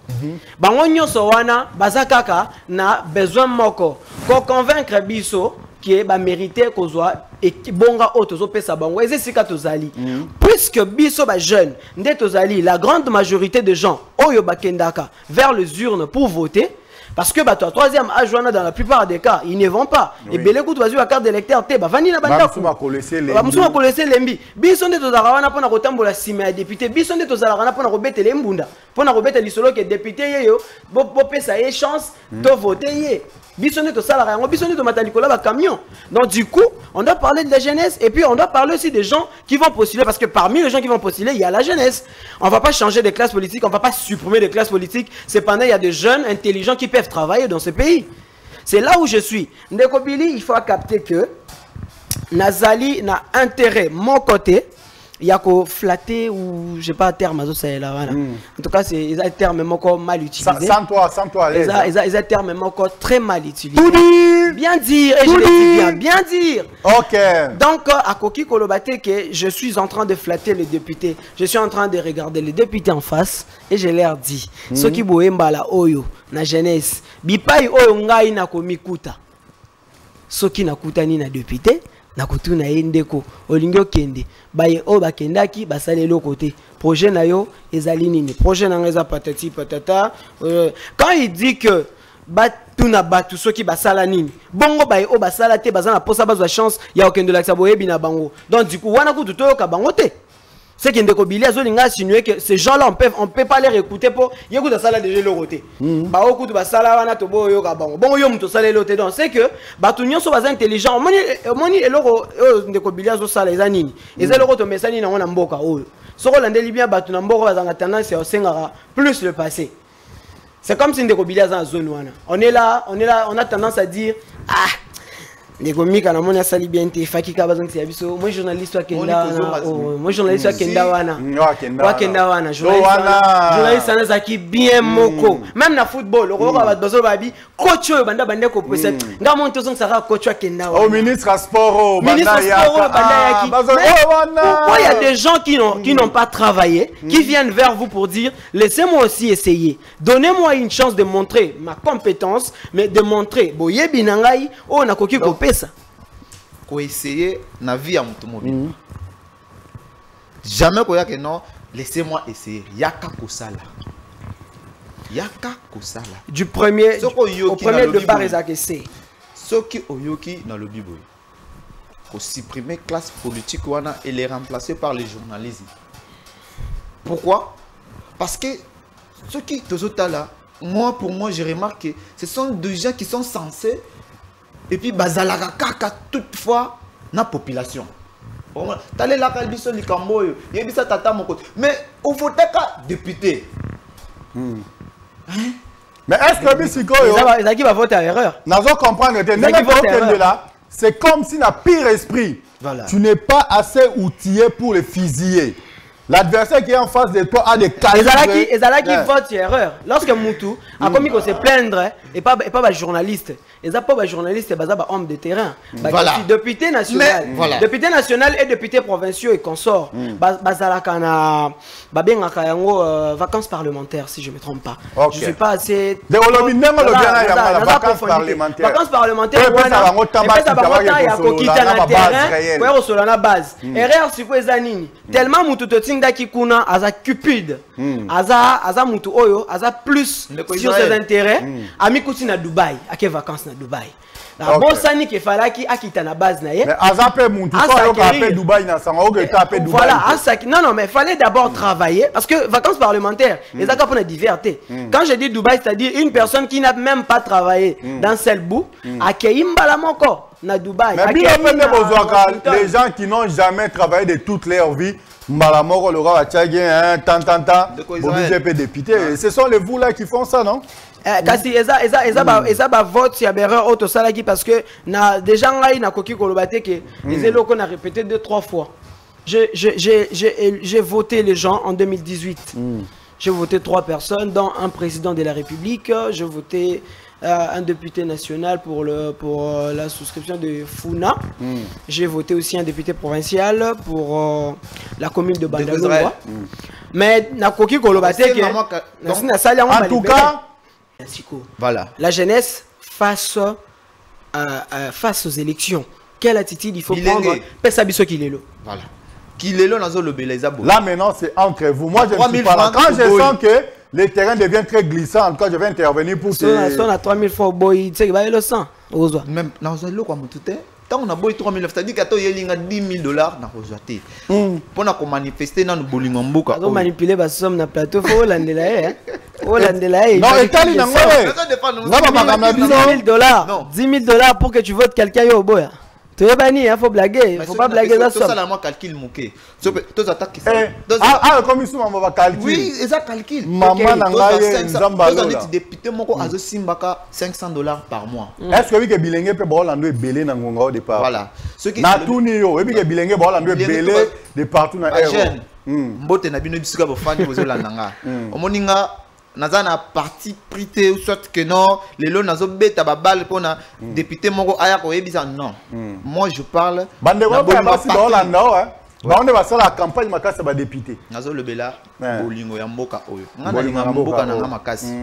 Bangonyo Sowana, Bazakaka, na besoin moko. Pour convaincre Bisso qui est mérité qu'on soit et bonga auto pesa bango et c'est tozali puisque Bisso ba jeune ndet tozali la grande majorité de gens oyo bakendaka vers les urnes pour voter parce que bah toi troisième âge dans la plupart des cas ils ne vont pas et belé coup vas-y la carte d'électeur te ba vani na banda ko laisser lembi Bisso ndet tozala wana pona kotambola sima ya député Bisso ndet tozala wana pona kobetela mbunda pona kobetela lisolo que député yeyo bo pesa ye chance de voter ye Bissonné de salarié, Bissonné de Matalikola, va camion. Donc du coup, on doit parler de la jeunesse et puis on doit parler aussi des gens qui vont postuler parce que parmi les gens qui vont postuler, il y a la jeunesse. On ne va pas changer de classe politique, on ne va pas supprimer des classes politiques. Cependant, il y a des jeunes intelligents qui peuvent travailler dans ce pays. C'est là où je suis. Ndeko Billy, il faut capter que Nazali n'a intérêt, mon côté, il y a qu'au flatter ou je sais pas terme là voilà. En tout cas c'est un terme encore mal utilisé. Sans toi ils un terme encore très mal utilisé. Bien dire et je le dis bien dire. OK. Donc à Koki Kolobate que je suis en train de flatter les députés. Je suis en train de regarder les députés en face et je leur dis ce qui boemba la oyo na jeunesse bipai oyo ngai na komikuta. Ce qui na kutani na député na kutuna ndeko olingyo kende baye o bakendaki basale lo côté projet na yo ezali nini projet na ngeza patati patata quand il dit que batuna batu soki basala nini bongo baye o basala te bazana posa bazwa chance ya okende la saboyebi na bango donc du coup wana kutu toyoka bango te c'est que Ndeko Billy a insinué que ces gens-là on peut pas les écouter pour yécoute ça là déjà le côté ba okutu ba sala wana to boyo ka bango bongo yo muto sala loté donc c'est que batunyo so baza intelligent moni eloko Ndeko Billy azo sala ezanini ezaloko to mesani na wana mboka oyo soko landeli bien batuna mboka bazanga tendance ya osengara plus le passé. C'est comme si Ndeko Billy aza zone wana on est là on a tendance à dire Les comiques à mon sali bien te fakika bazan c'est abiso moi journaliste akenda moi journaliste akenda wana wakenda wana journaliste ana zaki bien moko même na football o ba bazo babi coach banda bande ko pesa nga mon tozo saka coach akenda wana au ministre sport banda ya il y a des gens qui n'ont pas travaillé qui viennent vers vous pour dire laissez-moi aussi essayer, donnez-moi une chance de montrer ma compétence mais de montrer boyebi nangai o na koki ko pesa ko essayer na vie à mutu mobile jamais ko yake non laissez-moi essayer yaka kosala du premier au premier départ ezaka essayer soki oyoki na lobi boy ko supprimer classe politique wana et les remplacer par les journalistes. Pourquoi? Parce que ceux qui tozotala moi pour moi j'ai remarqué ce sont des gens qui sont censés et puis bazalaka kaka toutefois na population. T'allais la kalbiso likambo yo yebisa tata moko mais au voteka député. Mais est-ce que bisiko yo qui va voter à erreur? Nazo comprendre là, c'est comme si na pire esprit. Voilà. Tu n'es pas assez outillé pour le fusiller. L'adversaire qui est en face de toi a des calibres. Et ça qui vote erreur. Lorsque Moutou a commis qu'on se plaindre et pas journaliste. Et ça pas journaliste et pas homme de terrain. Voilà. Député national. Voilà. Député national et député provinciaux et consorts. Bazalakana vacances parlementaires si je me trompe pas. Je suis pas assez. Vacances parlementaires. Vacances parlementaires. Erreur sur quoi zanini. Tellement Moutou Daki kuna aza cupide aza mutu oyo aza plus sur ses intérêts ami kuti na Dubaï ake vacances na Dubaï la bon sani ke falaki akita na base na ye mais aza pe mutu oyo ka pe Dubaï na sanga oyo ta pe Dubaï voilà non mais fallait d'abord travailler parce que vacances parlementaires les aka pour la diverté quand je dis Dubaï c'est-à-dire une personne qui n'a même pas travaillé dans celle bout akeimba la moko na Dubaï les gens qui n'ont jamais travaillé de toute leur vie Malamoko le roi Tchagien, BGP député. Ce sont les vous là qui font ça, non? Kasi eza ba vote ya berreur auto salaki parce que na déjà ngai na koki kolobate que les élus qu'on a répété 2-3 fois. J'ai voté les gens en 2018. J'ai voté 3 personnes dont un président de la République, j'ai voté un député national pour la souscription de Funa. J'ai voté aussi un député provincial pour la commune de Bandalungwa. Mais en tout cas, voilà. La jeunesse face aux élections, quelle attitude il faut prendre? Voilà. Là maintenant c'est entre vous. Moi je ne suis pas là. Quand je sens que le terrain devient très glissant, en tout cas je vais intervenir pour te... Si on a 3000 fois boy, tu sais qu'il va y avoir le sang. Même dans un lot comme tout est, tant on a boy 3000, c'est-à-dire qu'il y a $10,000 dans le pour manifester dans le bowling en bouca. On manipuler la somme dans le plateau, il faut l'andeler. Non, Italie, non, $10,000 pour que tu votes quelqu'un au boy. Tu es banni, il faut blaguer, il ne faut pas blaguer la somme. C'est ça, calcul moqué. Ah, comme ils on va calculer. Oui, c'est ça, calcul. Maman, député, mon a $500 par mois. Est-ce que vous bilingue peut Bolando est belé dans le au départ? Voilà. Ce qui est tout nio, et puis bilingue Bolando est belé de partout dans l'air. Mbote na bino bisika bo fandi bozo landanga. Omoninga nazana parti prité ou soit que non les lots nazo beta ba balle pour na député moko aya ko yebisa non. Moi je parle bande ko ba si ba Hollande hein. Ba on va faire la campagne makasa ba député. Nazo lebela bolingo ya mboka oyo. Ngana linga mboka na makasi.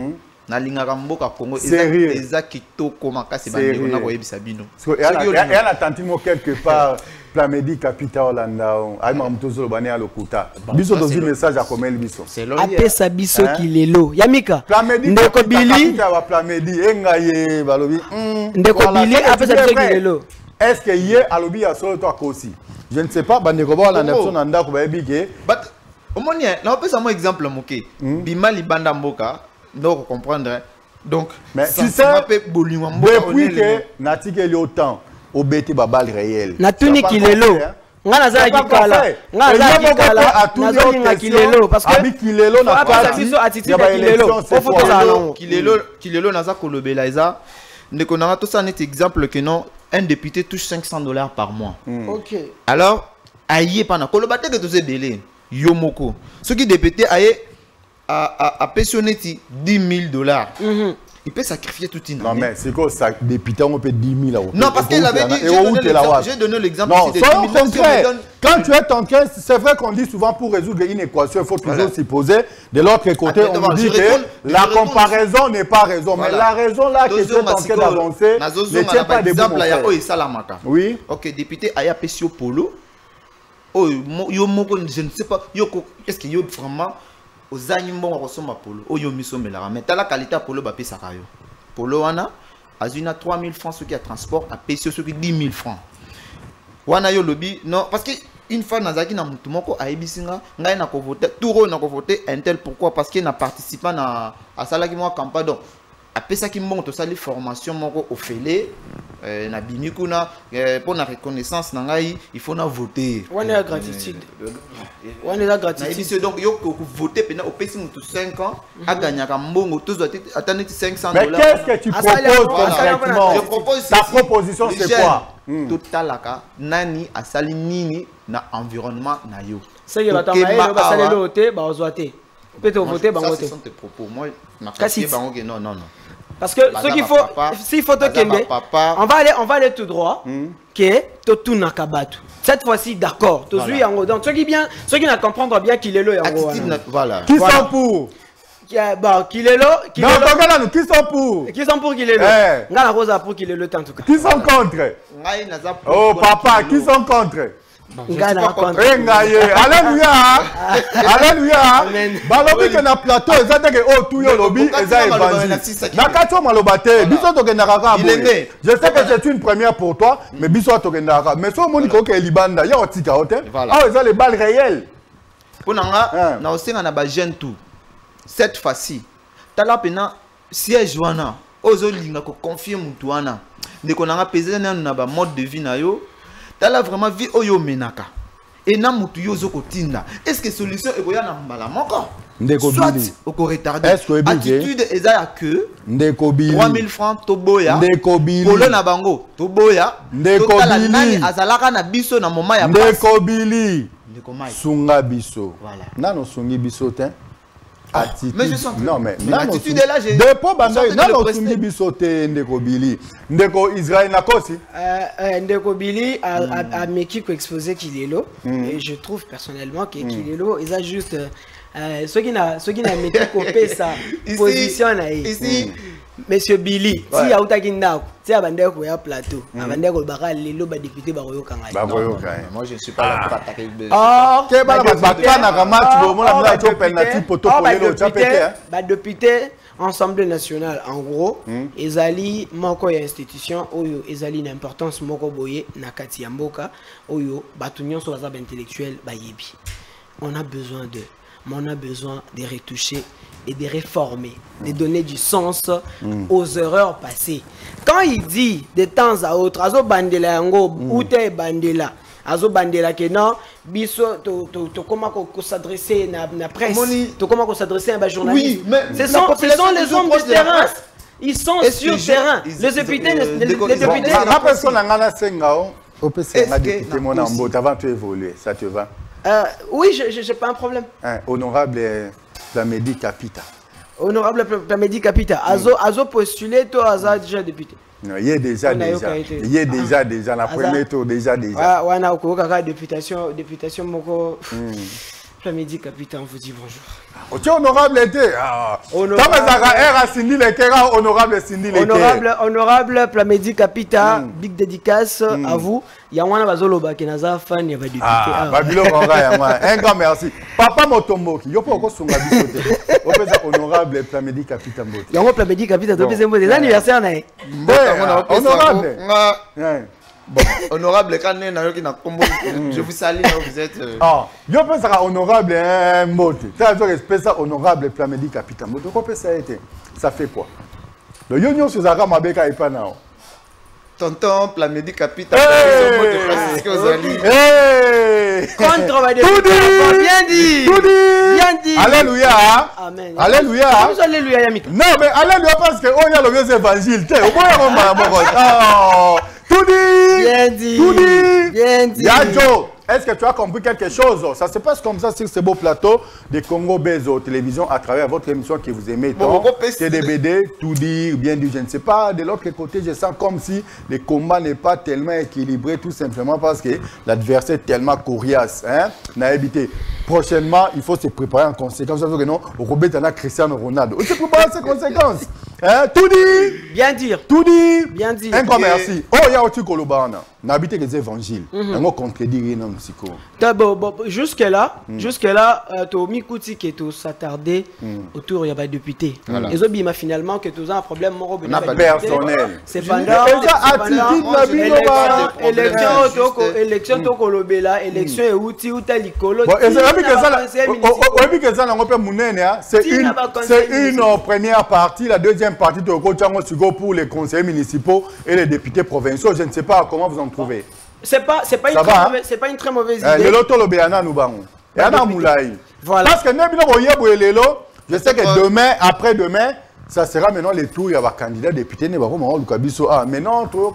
Na linga mboka Congo eza kitoko makasi bande na ko yebisa bino. Et elle a tenté mo quelque part Plamedi capita Hollanda ay mamtozo bani à lokuta. Biso dozi message à Komel biso. Apesa biso kilelo. Yamika. Ndeko Billy Plamedi engaye balobi. Ndeko Billy apesa biso kilelo. Est-ce que hier alobi ya solo to akosi? Je ne sais pas bandeko ba Hollanda so na ndako ba yebike. But omoni na opesa mo exemple moké. Bima libanda mboka donc comprendre. Donc mais si c'est depuis que natike li autant au BT babal réel. Natuni kilelo. Ngana za kikala. Ngana za kikala. Nazolinga kilelo parce que kilelo na parti. Ya ba kilelo. Kilelo naza kolobela eza ndeko na to ça net exemple que non un député touche $500 par mois. Ok. Alors, aïe, pendant que le bâtiment que tu as belé, Yomoko. Ce qui député a pensionné $10,000. Il peut sacrifier toute une année. Non, mais c'est quoi ça? Député, on peut 10 000 €. Non, parce qu'il avait dit, j'ai donné l'exemple non, ici de soyons 10 000. concrets. Quand tu es tanké, c'est vrai qu'on dit souvent pour résoudre une équation, il faut toujours s'y poser. De l'autre côté, on dit que la comparaison n'est pas raison. Mais la raison là que tu es tanké d'avancer ne tient pas debout. Oui. Ok, député Aya Pesio Polo. Oh, je ne sais pas. Est-ce qu'il y a vraiment aux animaux ressemblent à Polo? Oh, yo miso melara. Mais t'as la qualité à Polo, bah pesa kayo. Polo wana, azuna 3 000 francs ceux qui a transport, à Pesio ceux qui 10 000 francs. Wana yo lobby non parce que une fois nazaki na mutu moko a ebisinga ngai na ko voter touro na ko voter un tel pourquoi parce qu'il n'a participé à salaki moi campagne donc après ça qui monte au sali formation moko au félé na bimikuna pour la reconnaissance na ngai il faut na voter on est la gratitude on est la gratitude donc yo ko voter pendant au pesi mutu 5 ans a gagné ka mbongo tous attendre $500. Mais qu'est-ce que tu proposes concrètement? Ta proposition c'est quoi? Totalaka nani asali nini na environnement na yo. C'est que batamaye ba sali loté ba ozoate. Peut-être voter ba voter. Ça sont tes propos. Moi na quartier ba non non non. Parce que ce qu'il faut s'il faut te kende on va aller tout droit que tout nakabatu. Cette fois-ci d'accord. Tozui yango donc ceux qui ne comprendre bien qu'il est là yango. Voilà. Qui sont pour? Bah, qu'il est là. Non, non, qui sont pour? Qui sont pour qu'il est là? Ngala Rosa pour qu'il est là en tout cas. Qui sont contre? Oh papa, qui sont contre? Alléluia. Alléluia. Balobi que na plateau, ça dit que oh tout yo lobby, ça évangile. Na kato malobate, biso to kendaka. Je sais que c'est une première pour toi, mais biso to kendaka. Mais so moni ko ke libanda, ya otika hotel. Ah, ils les balles réelles. Pour nanga, na osenga na ba jeune tout. Cette fois-ci, tala pena siège wana, ozolinga ko confier mutu wana. Ndeko nanga peser na ba mode de vie na yo. Tala vraiment vie oyo menaka. Et na mutu yo zo kotinda. Est-ce que solution e koya na mbala moko? Soit oko retarder. Attitude ezaya que ndeko bili 3 000 francs toboya. Ndeko bili. Polo na bango toboya. Ndeko bili. Nani azalaka na biso na moment ya ndeko bili. Ndeko mai. Sunga biso. Voilà. Nano sungi biso te. Attitude. Mais je sens non mais l'attitude est là j'ai depo banda nano sungi biso te ndeko bili. Ndeko Israël na kosi. Ndeko bili a meki ko exposer Kilelo et je trouve personnellement que Kilelo il a juste ceux qui n'a meki ko sa position na ici Monsieur Billy, si ya utakinda, si abandeko ya plateau, abandeko baka lelo ba député ba koyoka ngai. Ba koyoka. Moi je ne suis pas là pour attaquer. Ah, OK, ba batana kama tu bo mona mona to penalty poto polelo cha pété. Ba député Assemblée nationale en gros, ezali moko ya institution oyo ezali une importance moko boye na kati ya mboka oyo batu nyonso baza ba intellectuel ba yebi. On a besoin de retoucher et de réformer, de donner du sens aux erreurs passées. Quand il dit de temps à autre, azo bandela yango ou te bandela, azo bandela que non, biso to comment s'adresser na presse, to comment s'adresser à un journaliste. Oui, mais ce sont les hommes du terrain. Ils sont sur terrain. Les députés, les députés. La personne a ngana sengao, au PC na député mon ambo, avant tu évoluer, ça te va? Oui, j'ai pas un problème. Honorable Plamedi Capita. Honorable Plamedi Capita. Azo postulé, toi, Aza déjà député. Non, il y a déjà. Il y a déjà, la première tour, déjà. Ah, on a au députation, moko. Plamedi Capita, on vous dit bonjour. Tu es honorable été. Honorable Plamedi Capita, big dédicace à vous. Il y a un bazoloba qui n'a fan, il y a député. Un grand merci. Papa Motomboki, il y a pas encore son honorable Plamedi Capita. Il y a un Plamedi Capita, tu as des anniversaires. Honorable. Bon, honorable, quand je vous salue, vous êtes. Ah, je pense que honorable un mot. Tu as respect ça, honorable Plamedi Capita. Ça fait quoi? Le union sur Zara Mabeka et Panao. Tonton Plamedi Capita. Contre ma bien dit. Bien dit. Alléluia. Amen. Alléluia. Alléluia, Yamika. Non, mais Alléluia parce que on y a le vieux évangile. Tout dit. Bien dit. Tout dit. Bien dit. Yadjo, est-ce que tu as compris quelque chose? Ça se passe comme ça sur ce beau plateau de Congo Bezo Télévision à travers votre émission que vous aimez tant. TDBD, tout dit, bien dit, je ne sais pas. De l'autre côté, je sens comme si le combat n'est pas tellement équilibré, tout simplement parce que l'adversaire est tellement coriace. Hein? N'a évité. Prochainement, il faut se préparer en conséquence. Au Robert Cristiano Ronaldo. On se prépare à ces conséquences. Hein? Tout dit. Bien dire. Tout dit. Bien dit. Un grand merci. Oh, il y a aussi Kolobana. N'habitez que les évangiles. On contredit non psycho. Jusque-là, Tomi Kouti qui est s'attarder autour, il y a pas de député. Et Zobima finalement que tu as un problème personnel. C'est pendant élection Tokolobela, élection et outil ou talikolo. C'est une première partie, la deuxième partie de Kochango pour les conseillers municipaux et les députés provinciaux. Je ne sais pas comment vous en trouvez. C'est pas une très mauvaise idée. Le loto le béana nous bango. Et ana moulaï. Voilà. Parce que je sais que demain, après-demain, ça sera maintenant les tours, il y a des candidats députés, il y a biso ah maintenant tout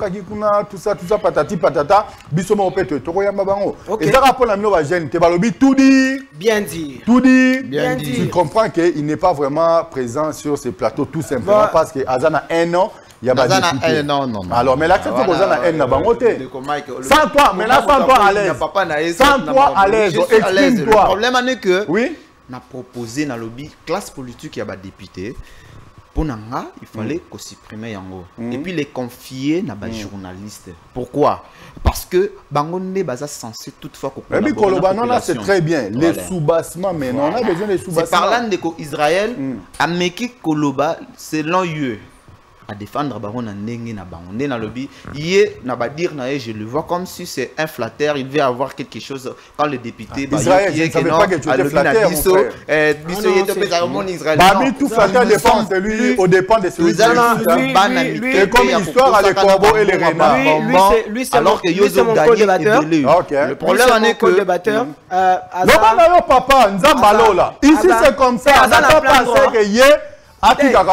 ça patati patata biso mo peut to yamba bango. Et ça rapport la mino va jeune te balobi tout dit. Bien dit. Tout dit. Bien dit. Tu comprends qu'il n'est pas vraiment présent sur ces plateaux tout simplement parce que Azana 1 an. Il y a pas de non. Alors, mais là, c'est pour ça que sans toi, mais là, sans toi à l'aise. Sans toi à l'aise, exprime-toi. Le problème est que, oui, on a proposé dans le lobby, classe politique, il y a des députés. Pour Nanga, il fallait qu'on supprime Yango. Et puis les confier à des journalistes. Pourquoi? Parce que Bangonde est censé toutefois collaborer. C'est très bien. Les sous-bassements, mais on a besoin des sous-bassements. C'est parlant de Israël, Ameki Koloba, selon eux. À défendre baron na ndenge na bango na lobby yé na ba dire na je le vois comme si c'est un flatteur, il veut avoir quelque chose quand le député Israël, je ne savais pas que tu étais flatteur, mon frère. biso yé to pesa mon Israël. Parmi tout flatteur dépend de lui au dépend de celui et comme histoire à les corbeaux et les renards. Lui c'est alors que Yozo gagné le problème est que débatteur papa nzambalo là ici c'est comme ça on n'a pas pensé que yé Amika,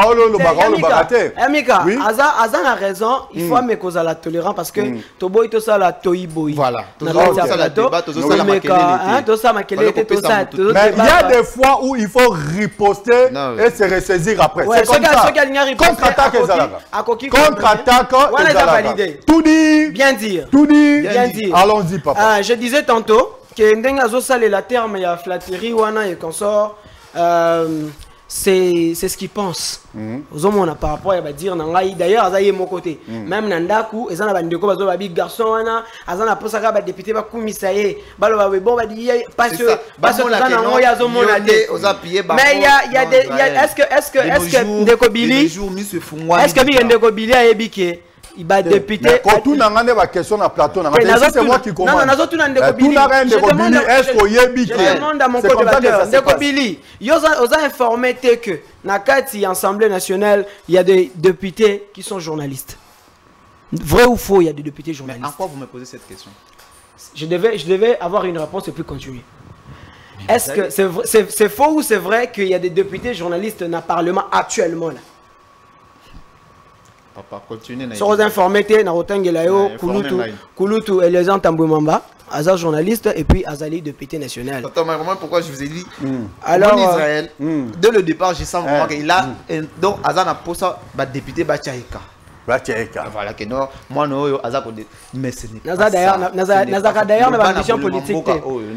Aza a raison, il faut me causer la tolérance parce que Toboy to ça la toiboy. Voilà. Mais il y a des fois où il faut riposter et se ressaisir après. C'est comme ça. Contre-attaque. Tout dit. Bien dire. Tout dit. Allons-y, papa. Je disais tantôt que Ndengazo sale la terme, il y a flatterie, wana et consort. C'est ce qu'ils pensent. Aux hommes, on a par rapport à dire, d'ailleurs, ça y est mon côté. Même Nandaku, ils ont un bandeko, ils ont un garçon, ils ont un poste à député, ils ont un commissaire, ils ont un bon, ils ont pas sûr, parce que mais il y a des, est-ce que Ndekobili, est-ce que Ndekobili a ébiqué? Il va député. Quand tout n'a pas de question dans le plateau, c'est moi qui commande. Non, tout n'a pas de question. Est-ce qu'on y est? Je demande à mon co-débatteur. Ndekobili, ils ont informé que dans la Assemblée nationale, il y a des députés qui sont journalistes. Vrai ou faux, il y a des députés journalistes. Mais en quoi vous me posez cette question? Je devais avoir une réponse et puis continuer. Est-ce que c'est faux ou c'est vrai qu'il y a des députés journalistes dans le Parlement actuellement là? Papa, continue. Sur informés, Kulutu et les gens Tambouimamba, Azar journaliste et puis Azali député national. Attends, mais vraiment pourquoi je vous ai dit alors, en Israël, dès le départ, je sens vraiment qu'il a donc Azar n'a pas ça, député Bachaïka. Voilà que non, moi non, Azar mais ce n'est pas ça. Nazara d'ailleurs n'a pas d'ambition politique.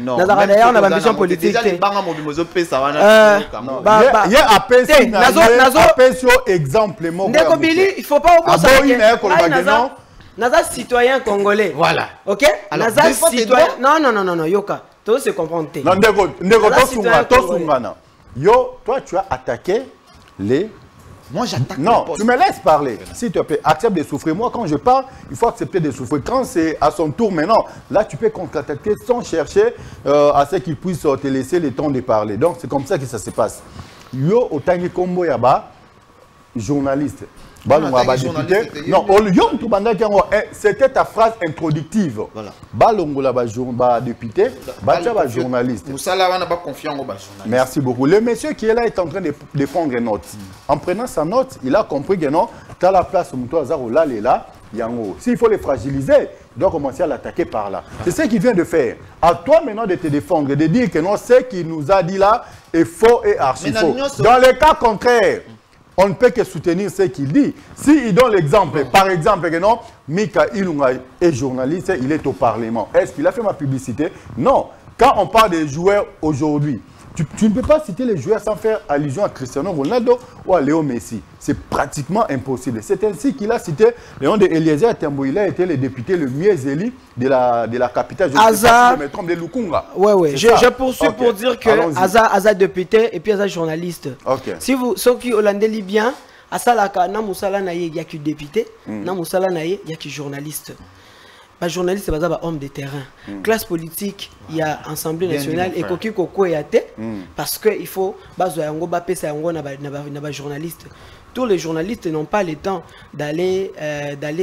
Nazara d'ailleurs n'a pas d'ambition politique. Déjà les banques ont besoin de ça. Il y a apprécié exemple. Ndekobili, il faut pas opposer. Nazar citoyen congolais. Voilà. Ok. Nazar citoyen. Non, Yoka. Tout se comprend. Non, Yo, toi tu as attaqué les. Moi j'attaque. Non, tu me laisses parler. S'il te plaît, accepte de souffrir. Moi, quand je parle, il faut accepter de souffrir. Quand c'est à son tour maintenant, là, tu peux contre-attaquer sans chercher à ce qu'il puisse te laisser le temps de parler. Donc, c'est comme ça que ça se passe. Yo, Otangi Kombo Yaba, journaliste. Non, c'était ta phrase introductive. Voilà. Député, journaliste. Merci beaucoup. Le monsieur qui est là est en train de prendre une note. En prenant sa note, il a compris que non, tu as la place où tu as là, Yango. S'il faut les fragiliser, il doit commencer à l'attaquer par là. C'est ce qu'il vient de faire. À toi maintenant de te défendre, de dire que non, ce qu'il nous a dit là est faux et archi faux. Dans les cas contraires, on ne peut que soutenir ce qu'il dit. S'il donne l'exemple, par exemple, que non, Mika Ilunga est journaliste, il est au Parlement. Est-ce qu'il a fait ma publicité? Non. Quand on parle des joueurs aujourd'hui, tu ne peux pas citer les joueurs sans faire allusion à Cristiano Ronaldo ou à Léo Messi. C'est pratiquement impossible. C'est ainsi qu'il a cité le nom de Eliezer Tembo. Il a été le député le mieux élu de la capitale. Aza, je me trompe, de Lukunga. Oui. Je poursuis pour dire que Aza député et puis Aza journaliste. Si vous, ceux qui hollandais libyen, Asalaka, na musala na ye, il y a que député, na musala na ye, il y a que journaliste. Bah, journaliste, c'est pas homme de terrain. Classe politique, il y a Assemblée nationale et Koki Koko et Ate, parce qu'il faut, journaliste. Tous les journalistes n'ont pas le temps d'aller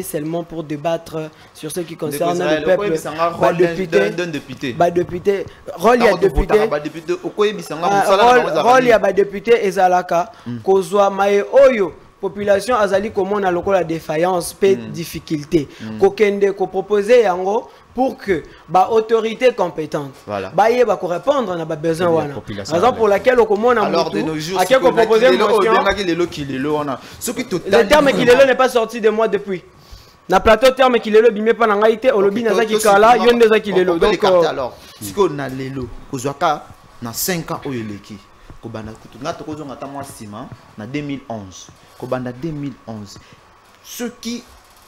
seulement pour débattre sur ce qui concerne le peuple. Député, rôle il y a député et Zalaka, Kozwa Mae Oyo. Population azali comment on a la défaillance, peu difficulté. Kokende ko proposer yango pour que ba autorité compétente ba yé ba ko répondre on a besoin wana. Raison pour laquelle au comment on a alors de nos jours à quel proposer motion. Le terme kilelo n'est pas sorti de moi depuis. Na plateau terme kilelo bimé pas na ngaité au lobby na zaki kala yon de zaki kilelo. Donc alors si on a lelo kozwaka na 5 ans oyeleki ko bana kutu ngato kozonga ta moi sima na 2011. Kobanda 2011. Ce qui,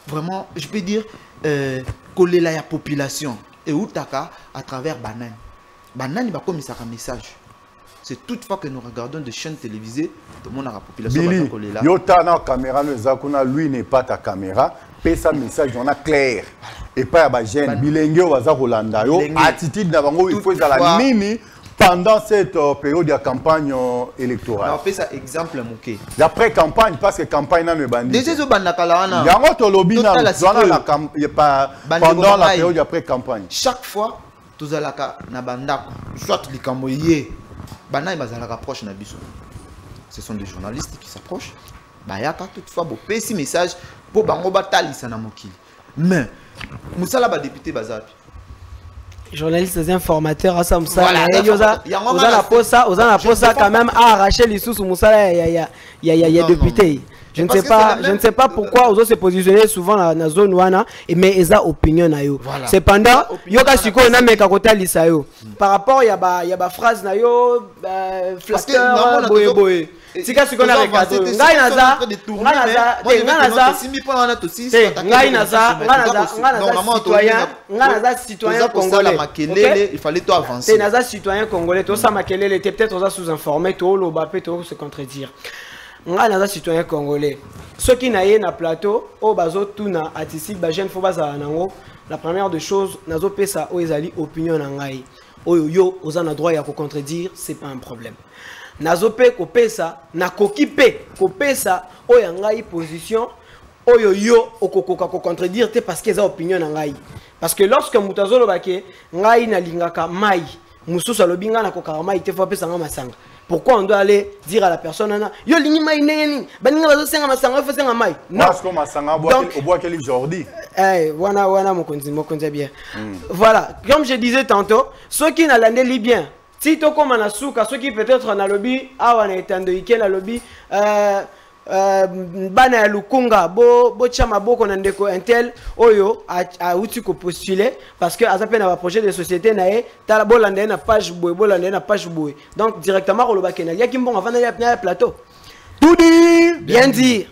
vraiment, je peux dire, coller la population. Et Outaka, à travers Banane. Banane, il va comme ça un message. C'est toutefois que nous regardons des chaînes télévisées, tout le monde a la population Billy, coller là. Yota na caméra, lui n'est pas ta caméra. Paye sa message, on a clair. Et pas à Bajen. Bilenge, Waza Rolanda, attitude d'Avango, il faut la nini. Pendant cette période de campagne électorale. On fait ça exemple moqué. D'après campagne, parce que campagne n'a pas bandit. Déjà, ce bandakalawana. Il y a un autre lobby pendant la période d'après campagne. Chaque fois, tous les na bandako, soit les camoyés, bana ils bazalaka proche na biso. Ce sont des journalistes qui s'approchent. Bayaka toutefois beau petit message pour bango batali sana mokili. Mais musala ba député bazapi. Journalistes informateurs à ça la posa quand même à arracher les sous Moussala il y a député. Je ne sais pas pourquoi ils se positionner souvent dans la zone wana mais ils ont opinion na yo. Cependant yoka siko na meka kota lisayo. Par rapport il y a ba phrase na yo flatteur boye. Sika siko na recadre. Ngai naza citoyen congolais. Il fallait toi avancer. C'est naza citoyen congolais. Tout ça makelele était peut-être sous-informé, tout le bapé tout se contredire. Nga naza citoyen congolais. Ceux qui naye na plateau, au bazo tuna atisik ba jeune foba za nango. La première des choses, nazo pesa o ezali opinion na ngai. Oyo yo ozana droit ya ko contredire, c'est pas un problème. Nazo pe ko pesa na kokipe ko pesa o ya ngai position oyo yo okokoka ko contredire te parce que za opinion na ngai. Parce que lorsque mutazo lobake ngai na lingaka mai mususu alobinga na kokaka mai te fa pesa nga masanga. Pourquoi on doit aller dire à la personne yo lingi mai neni baninga bazo senga masanga fa senga mai non parce que masanga boit quel Jordi wana mokonzi bien voilà comme je disais tantôt ceux qui n'allaient libyen si to comme na souka ceux qui peut-être na lobby awa na etando ike na lobby bana ya lukunga bo chama boko na ndeko intel oyo a uti ko postuler parce que azape na ba projet de société na e tala bolande na page boy donc directement rolobake na yaki mbonga vana ya plateau tout dit bien dit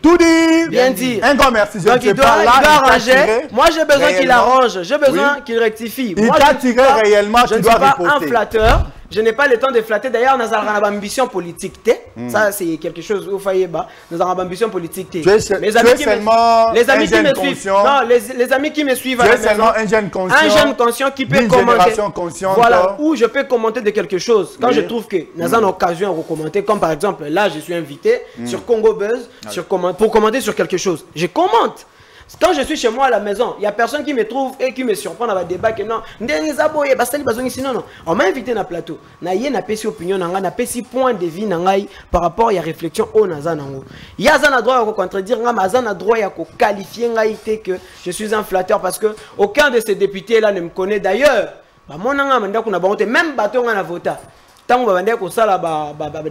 un grand merci donc il doit arranger moi j'ai besoin qu'il arrange j'ai besoin qu'il rectifie moi je ne suis pas un flatteur. Je n'ai pas le temps de flatter. D'ailleurs, nous avons une ambition politique. Ça, c'est quelque chose où nous avons une ambition politique. Les amis qui me suivent. Non, les amis qui me suivent à la maison. Un jeune conscient qui peut commenter. Voilà, où je peux commenter de quelque chose. Quand je trouve que nous avons l'occasion de commenter, comme par exemple, là, je suis invité sur Congo Buzz pour commenter sur quelque chose. Je commente. Quand je suis chez moi à la maison, il n'y a personne qui me trouve et qui me surprend dans le débat que non, non. On m'a invité dans le plateau. Je n'ai pas opinion, je n'ai pas point de vie par rapport à la réflexion au Nazan. Il y a un droit à contredire, il y a un droit à qualifier que je suis un flatteur parce que aucun de ces députés-là ne me connaît. D'ailleurs, même bateau on a voté. Tant que babandaki kosala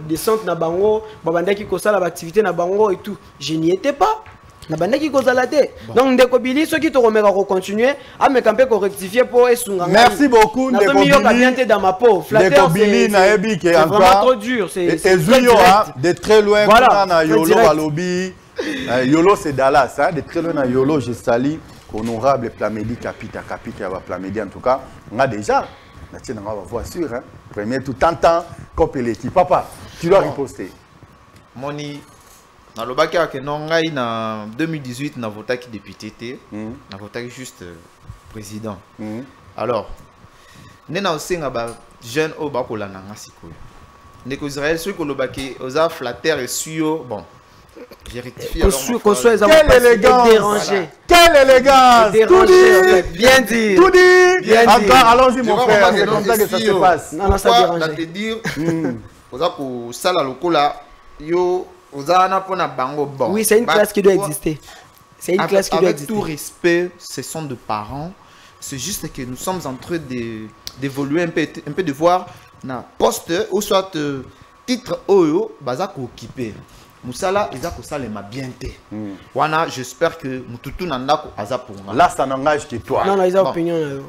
descente na bango, babandaki kosala activité na bango et tout, je n'y étais pas. Na bandaki kozala te. Donc ndeko Bili ceux qui te remettent à continuer à me camper pour rectifier pour esunga. Merci beaucoup ndeko Bili. Dans ma peau. Flatteur c'est vraiment trop dur, c'est de très loin na Yolo Balobi. Yolo c'est Dallas hein, de très loin na Yolo je salue honorable Plamedi Capita Plamedi en tout cas. On a déjà on va voir sûr hein. Premier tout temps comme l'équipe papa tu dois riposter moni na lobaki que non ngai na 2018 na voté qui député té na voté juste président alors nena osenga ba jeune au ba ko lana ngasiko ndeko Israël ceux ko lobaki oza flatteur et suyo bon j'ai rectifié quelle élégance quelle élégance tout dit bien dit tout dit encore allons-y mon frère c'est comme ça que ça se passe non ça dérange te dire oza ko sala lokola yo oza na pona bango bon oui c'est une classe qui doit exister c'est une classe qui doit exister avec tout respect ce sont de parents c'est juste que nous sommes en train d'évoluer un peu de voir na poste ou soit titre oyo baza ko occuper Moussala, ils ont bien été. Wana, j'espère que Moututu Nandako Aza pour moi. Là, ça n'engage que toi. Non, ils ont opinion.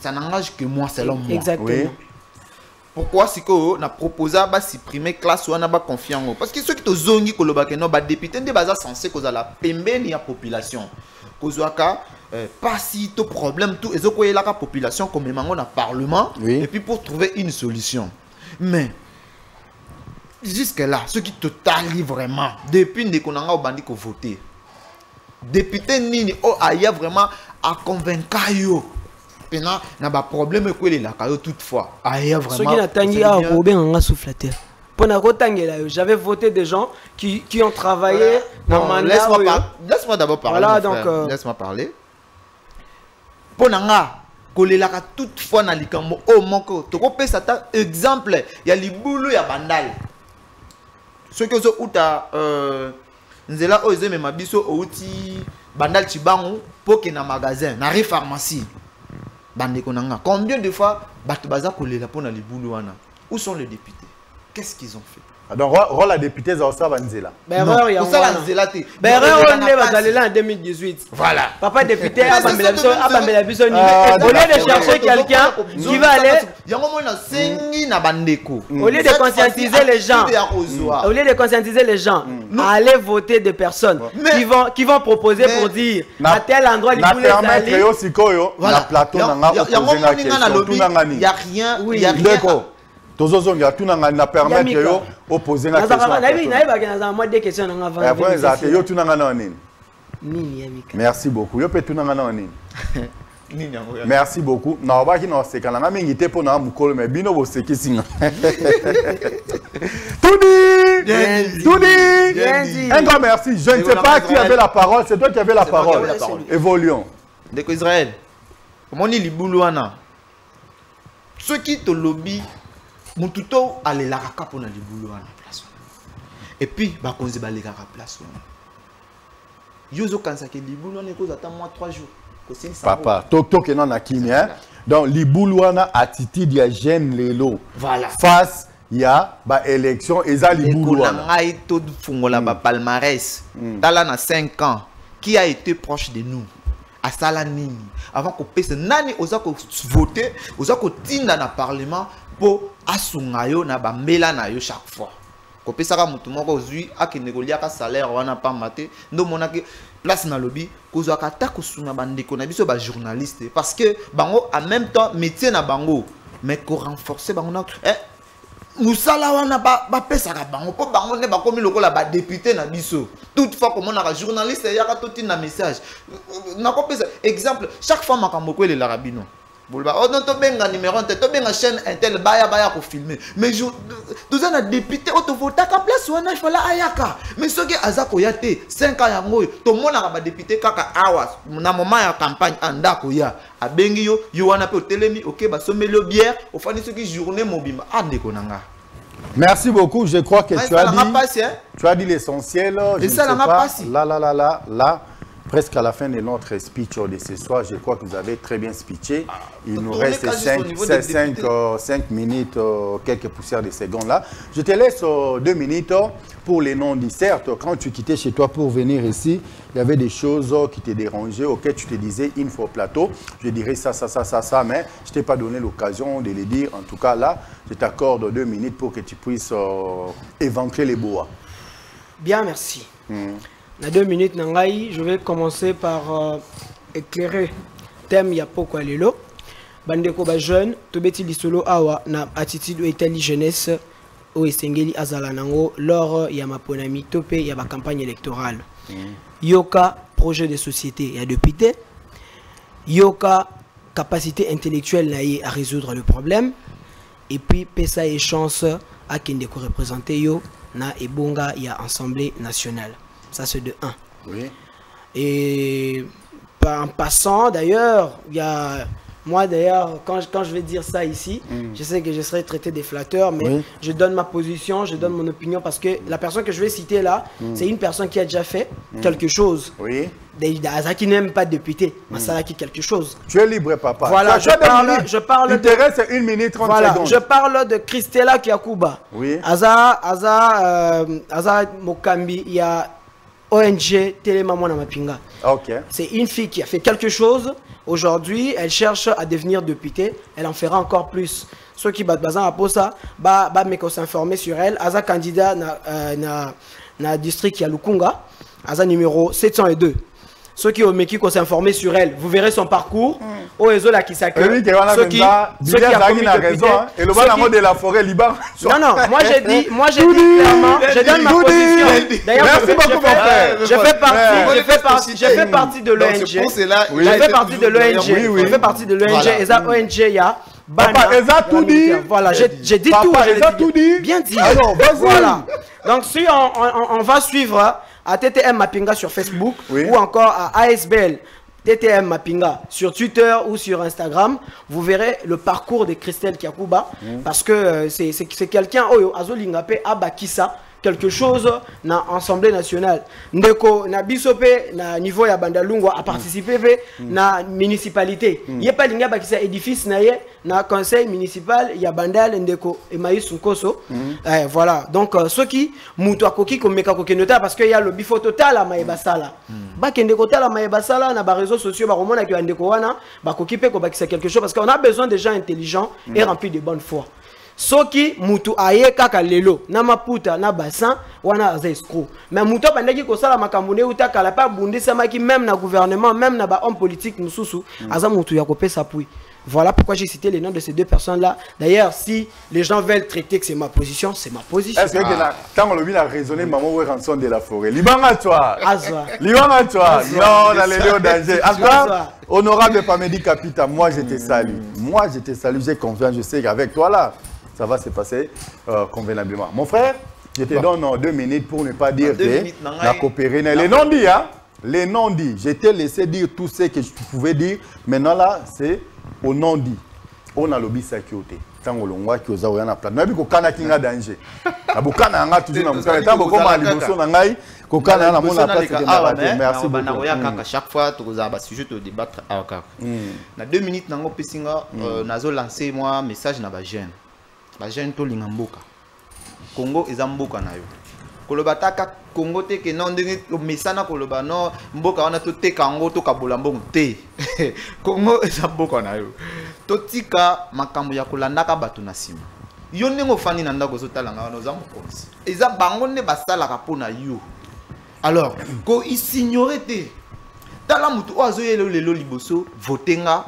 Ça n'engage que moi, selon moi. Exactement. Oui. Pourquoi si on a proposé de supprimer classe ou on a pas confiance? Parce que ceux qui ont zongi que no ba député de base censé cause la pembeni la population. Cause pas si tout problème tout et zo ko la population comme mango na parlement et puis pour trouver une solution. Mais jusque-là, ceux qui te talient vraiment, depuis que nous avons voté, député Nini, il y a vraiment à convaincre. Maintenant, il y a un problème avec les lakayo toutefois. Ceux qui n'ont pas soufflateur. J'avais voté des gens qui ont travaillé dans le mandat. Laisse-moi d'abord parler. Voilà, donc. Laisse-moi parler. Pour kolelaka toutefois na likambo o moko to ko pesa ta exemple ya libulu ya bandal. Ceux qui ont nzela oze me mabiso outi bandal chibangu pour que na magasin na pharmacie bande konanga combien de fois batu baza kolela pona libulu wana où sont les députés qu'est-ce qu'ils ont fait donc rôle la députée za osa banzela erreur ya nzela te erreur on ne bazalela en 2018 voilà papa député abambela biso ni au lieu de chercher quelqu'un qui va aller yango mona sengi na bandeko au lieu de conscientiser les gens au lieu de conscientiser les gens aller voter des personnes qui vont proposer pour dire à tel endroit na permettre yo sikoyo na plateau na nga il y a rien Tozozongi atuna na permettre yo opposer na question. Merci beaucoup. Yo petuna ngana nini? Merci beaucoup. Na obaki na sekala na mingi te pona mukolo me bino bo sekisinga. Toudi. Un grand merci. Je ne sais pas qui avait la parole, c'est toi qui avais la parole. Évoluons. Deko Israël. Moni libulu wana. Ceux qui te lobby Mututo allait la raka pour la libulu à la place. Et puis, bah qu'on se bat les gars à place. Yozo quand ça que libulu on est cause attend moi 3 jours. Papa, toto que non akini hein. Donc libulu wana attitude ya jeune lelo. Voilà. Face ya ba élection eza libulu wana. Ngai to fungola ba palmarès. Tala na 5 ans qui a été proche de nous. À Salanini avant qu'on passe nani oza ko voter, oza ko tinda na parlement pour asungayo na bambela na yo chaque fois. Ko pesa ka mutu moko zui akenegolia ka salaire wana pa maté ndo monaki place na lobby ko zo ka ta ko sunga bandeko na biso ba journaliste parce que bango en même temps métier na bango mais ko renforcer bango na musala wana ba pesa ka bango po bango ne ba komi lokola ba député na biso toutefois comme on a journaliste ya ka toti na message na ko pesa exemple chaque fois makambo ko le larabino Bolba, oh non, tu benga numéro 1, tu benga chaîne intel, baya ko filmer. Mais toza na député oto votaka place wana il fallait ayaka mais soki azako yate 5 ans yango to mona ba député kaka awa na moment ya campagne andako ya abengi yo yo wana pe otelemi OK ba somelo bière ofani soki journée mobimba andeko nanga. Merci beaucoup, je crois que tu as dit l'essentiel. Je ne sais pas, là, presque à la fin de notre speech de ce soir, je crois que vous avez très bien speeché. Il nous reste 5 minutes, quelques poussières de secondes là. Je te laisse 2 minutes pour les non-dits. Certes, quand tu quittais chez toi pour venir ici, il y avait des choses qui te dérangeaient, auxquelles tu te disais, il faut au plateau. Je dirais ça, mais je ne t'ai pas donné l'occasion de les dire. En tout cas, là, je t'accorde 2 minutes pour que tu puisses éventrer les bois. Bien, merci. Dans 2 minutes, je vais commencer par éclairer le thème Yapoko Alelo. Bandeko ba jeune, tobeti lisolo awa na attitude ou étali jeunesse au Esengeli Azalanango lors ya maponami topé ya ba campagne électorale. Yoka projet de société ya député. Yoka capacité intellectuelle naïe à résoudre le problème. Et puis pesa et chance à Kendeko représenter yo na ebonga ya Assemblée nationale. Ça c'est de 1. Oui. Et en passant d'ailleurs, il y a moi d'ailleurs quand je vais dire ça ici, je sais que je serai traité de flatteur, mais je donne ma position, je donne mon opinion parce que la personne que je vais citer là, c'est une personne qui a déjà fait quelque chose. Oui. Qui n'aime pas député, mais ça a qui quelque chose. Tu es libre, papa. Voilà, je parle. L'intérêt c'est 1 minute 30 secondes. Je parle de Christella Kiakuba. Oui. Aza Mokambi, il y a ONG Télémaman na Mapinga. Okay. C'est une fille qui a fait quelque chose. Aujourd'hui, elle cherche à devenir députée. Elle en fera encore plus. Ceux qui battent bazan à ça, me s'informer sur elle. Aza candidat na district ya Lukunga. Aza numéro 702. Ceux qui ont s'informer sur elle, vous verrez son parcours. Au Ezola qui s'accueille. Ceux qui ont raison. Et le bas de la forêt Liban. Non, non, moi j'ai dit clairement, je donne ma position. D'ailleurs, je fais partie de l'ONG. Je fais partie de l'ONG. Je fais partie de l'ONG. Et ça, ONG, il y a. Papa, Eza tout dit. Voilà, j'ai dit tout. Eza tout dit. Bien dit. Alors, vas-y. Voilà. Donc, si on va suivre à TTM Mapinga sur Facebook ou encore à ASBL TTM Mapinga sur Twitter ou sur Instagram, vous verrez le parcours de Christelle Kiakuba parce que c'est quelqu'un Azolingape Abakisa quelque chose na Assemblée nationale. Ndeko na bisope na niveau ya Bandalungwa a participé na municipalité. Yé pas linga bakisa édifice na ye na conseil municipal ya Bandal ndeko Emmaüs Nkoso. Voilà. Donc ceux qui mutu akoki komeka kokenota parce que y a le bifo total à Maïbasala. Ba kendeko tala Maïbasala na ba réseaux sociaux ba romona ki ndeko wana ba koki pe ko bakisa quelque chose parce qu'on a besoin de gens intelligents et remplis de bonne foi. Soki mutu aye kaka lelo na maputa na bassin wana aza escroc mais mutu bandaki ko sala makambo ne uta kala pa bundisa maki même na gouvernement même na ba homme politique mususu aza mutu ya kopesa pui. Voilà pourquoi j'ai cité les noms de ces deux personnes là. D'ailleurs, si les gens veulent traiter que c'est ma position, c'est ma position. Est-ce que quand on a raisonné maman ou rançon de la forêt Liban à toi. Azwa. Liban à toi. Non, dans les lieux danger. Azwa. Honorable Pamedi Capita, moi je te salue. Moi je te salue, j'ai confiance, je sais qu'avec toi là ça va se passer convenablement. Mon frère, je te donne 2 minutes pour ne pas dire que la coopérer. Les non-dits, hein? Les non-dits. Je t'ai laissé dire tout ce que je pouvais dire. Maintenant là, c'est au non-dit. On a lobby sécurité. Tant que l'on voit que vous avez un plan. Mais qu'on a qui a danger. La boucane a toujours dans le temps que comme à l'émotion dans l'aïe, qu'on a la monnaie à place. Merci beaucoup. Chaque fois, tu as un sujet de débattre. Dans 2 minutes, nango pesinga, nazo lancé moi message na ba jeune. Ba jeune to lingamboka. Congo ezamboka na yo. Koloba taka Congo te ke non ndenge mesana koloba no mboka wana to te kango to kabola mbongo te. Congo ezamboka na yo. To tika makambo ya kolandaka bato na sima. Yo ndenge ofandi na ndako zotala nga wana ozamokonzi. Eza bango ne basala ka pona yo. Alors, ko isignorer te. Tala mutu oazoyelo lelo liboso votenga.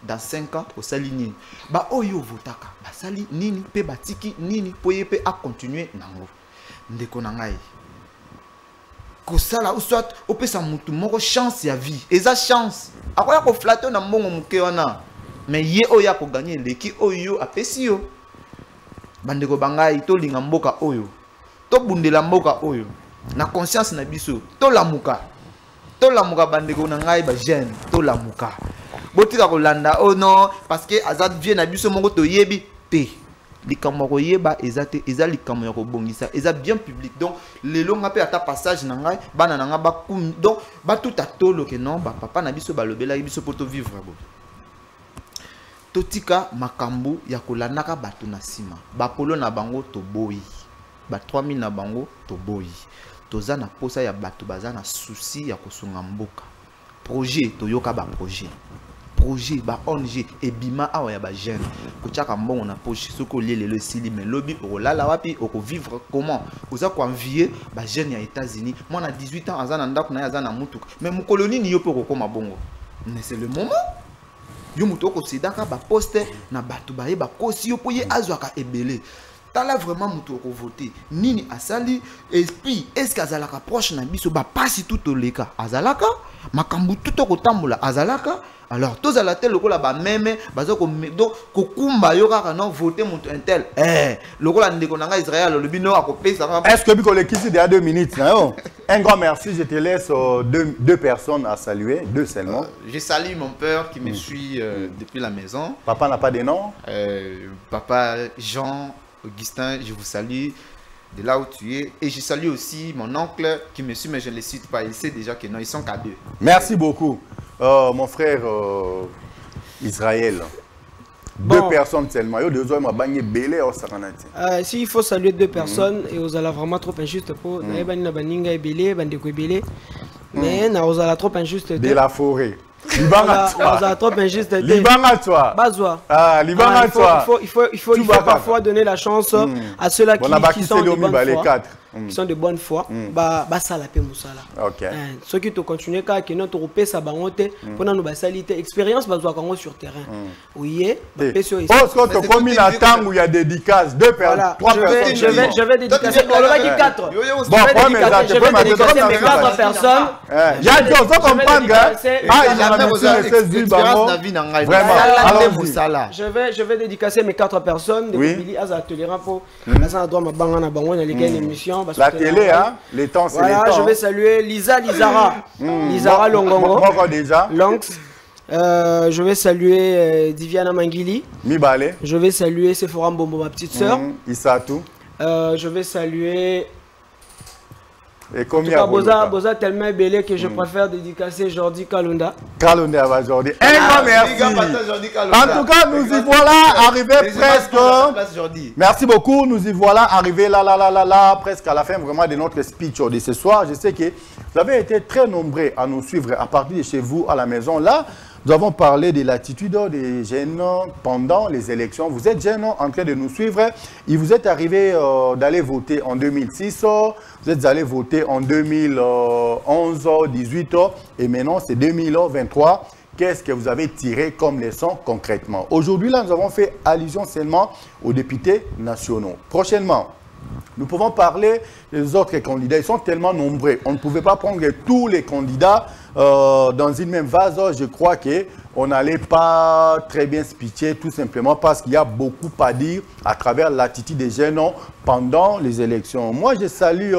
Dans 5 ans, au sali nini. Ba oyo votaka. Ba sali nini pe batiki nini poye pe a continuer nango. Ndeko nangai. Ko sala ou soit o pe sa mutu moko chance ya vie. Eza chance. Akoya ko flatter na mbongo muke wana. Mais ye oya ko gagner leki oyo apesi yo. bandeko bangai to linga mboka oyo to bundela mboka oyo na conscience na biso to lamuka bandeko na ngai ba jeune to lamuka botika kolanda oh non parce que azad vie na biso moko to yebi te likambo ko yeba ezate eza likambo ya ko bongisa eza bien public donc les longa pe ata passage na ngai bana na nga ba kum donc ba tout atolo ke non ba papa na biso ba lobela biso poto vivre bo totika makambu ya kolandaka bato na sima ba polo na bango to boyi ba 3000 na bango to boyi toza na posa ya bato baza na souci ya kosunga mboka projet toyoka ba projet ba ONG ebima awa ya ba jeune kochaka mbongo na poche soko lelelo sili mais lobby okolala wapi oko vivre comment oza ko envier ba jeune ya États-Unis moi na 18 ans azana ndako na azana mutuka mais mukoloni ni yo pe kokoma bongo mais c'est le moment yo muto ko sidaka ba poste na bato ba ye ba kosi yo poye azwaka ebele tala vraiment muto ko voter nini asali esprit est-ce qu'azalaka proche na biso ba pasi tout oleka azalaka makambu tout ko tambola azalaka alors tous à la telle lokola ba meme bazo ko donc kokumba yo kaka non voter muto intel lokola ndeko nanga Israël le bino akopesa est-ce que biko le kisi de 2 minutes non un grand merci je te laisse deux personnes à saluer deux seulement je salue mon père qui me suit depuis la maison papa n'a pas de nom papa Jean Augustin je vous salue de là où tu es et je salue aussi mon oncle qui me suit mais je ne le cite pas il sait déjà que non ils sont qu'à deux merci beaucoup mon frère Israël. Deux personnes seulement. S'il faut saluer deux personnes, et vous allez vraiment trop injuste pour. Mais vous allez trop injuste. De la forêt. Liban à toi. Vous allez trop injuste. Liban à toi. Bazoua. Ah, Liban à toi. Il faut parfois donner la chance à ceux-là qui sont de bonne foi. Qui sont de bonne foi, ça la paix moussala. Ok. Ceux qui te continuent car que notre européen ça bangote pour nous basalité expérience bazoua quand sur terrain. Oui, question ici. Oh, quand tu commis la temps où il y a dédicace deux personnes, trois personnes. Je vais dédicacer on va dire 4. Bon, je vais dédicacer mes 4 personnes. Il y a deux autres comprendre ah, il y a même vraiment. Je vais dédicacer mes 4 personnes de Billy Aza tolérant pour ça droit ma banga na bango na l'émission. La télé, hein? Les temps, c'est les temps. Je vais saluer Lizara Longongo. Déjà. Lonx. Je vais saluer Diviana Mangili. Mibale. Je vais saluer Sephora Mbombo, ma petite sœur. Isatou. Je vais saluer. Et combien Boza tellement belé que je préfère dédicacer Jordi Kalunda. Kalunda va Jordi. Merci. En tout cas, nous y voilà arrivés presque. Merci beaucoup. Nous y voilà arrivés là, presque à la fin vraiment de notre speech de ce soir. Je sais que vous avez été très nombreux à nous suivre à partir de chez vous à la maison. Là, nous avons parlé de l'attitude des jeunes pendant les élections. Vous êtes jeunes en train de nous suivre. Il vous est arrivé d'aller voter en 2006. Vous êtes allé voter en 2011, 18 et maintenant c'est 2023. Qu'est-ce que vous avez tiré comme leçon concrètement? Aujourd'hui, là, nous avons fait allusion seulement aux députés nationaux. Prochainement, nous pouvons parler des autres candidats. Ils sont tellement nombreux. On ne pouvait pas prendre tous les candidats dans une même vase. Je crois qu'on n'allait pas très bien se pitcher tout simplement parce qu'il y a beaucoup à dire à travers l'attitude des jeunes pendant les élections. Moi, je salue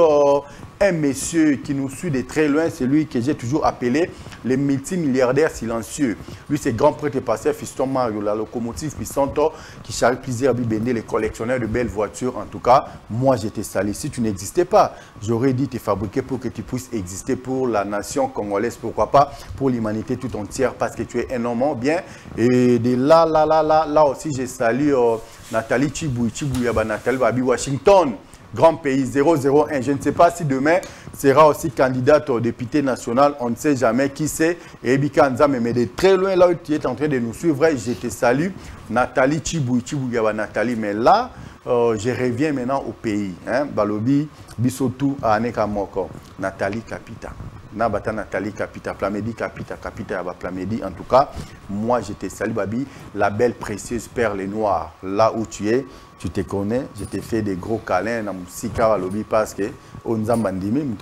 un monsieur qui nous suit de très loin, c'est lui que j'ai toujours appelé le multimilliardaire silencieux. Lui, c'est grand prêtre et pasteur Fiston Mario, la locomotive puissante qui charrie plusieurs bibendés, les collectionneurs de belles voitures. En tout cas, moi, je te salue. Si tu n'existais pas, j'aurais dit te fabriquer pour que tu puisses exister pour la nation congolaise, pourquoi pas pour l'humanité tout entière, parce que tu es un homme bien. Et de là aussi, je salue Nathalie Chibouyaba, Nathalie Babi, Washington. Grand pays 001. Je ne sais pas si demain sera aussi candidate au député national. On ne sait jamais qui c'est. Et Bikanza, mais de très loin, là où tu es en train de nous suivre, je te salue. Nathalie Chibouyaba, Nathalie. Mais là, je reviens maintenant au pays. Balobi, Bisotou, Aneka Moko. Nathalie Kapita. Nabata Nathalie Kapita, Plamedi Kapita, Plamedi. En tout cas, moi je te salue, Babi, la belle précieuse perle noire. Là où tu es, tu te connais, je t'ai fait des gros câlins dans Sika Lobby parce que on Zambandimi,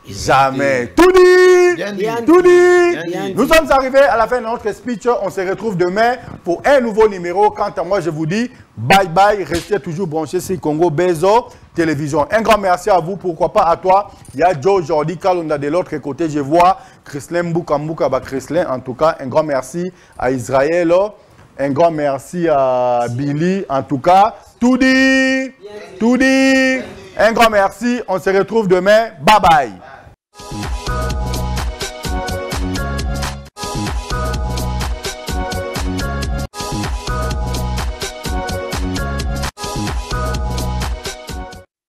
jamais. Tout dit! Tout dit! Nous sommes arrivés à la fin de notre speech. On se retrouve demain pour un nouveau numéro. Quant à moi, je vous dis Bye bye, restez toujours branchés sur Congo Bezo Télévision. Un grand merci à vous, pourquoi pas à toi. Il y a Joe Jordi Kalonda de l'autre côté, je vois Chrislin Mbouka Chrislin. En tout cas, un grand merci à Israël, un grand merci à Billy. En tout cas, tout dit, un grand merci. On se retrouve demain. Bye bye.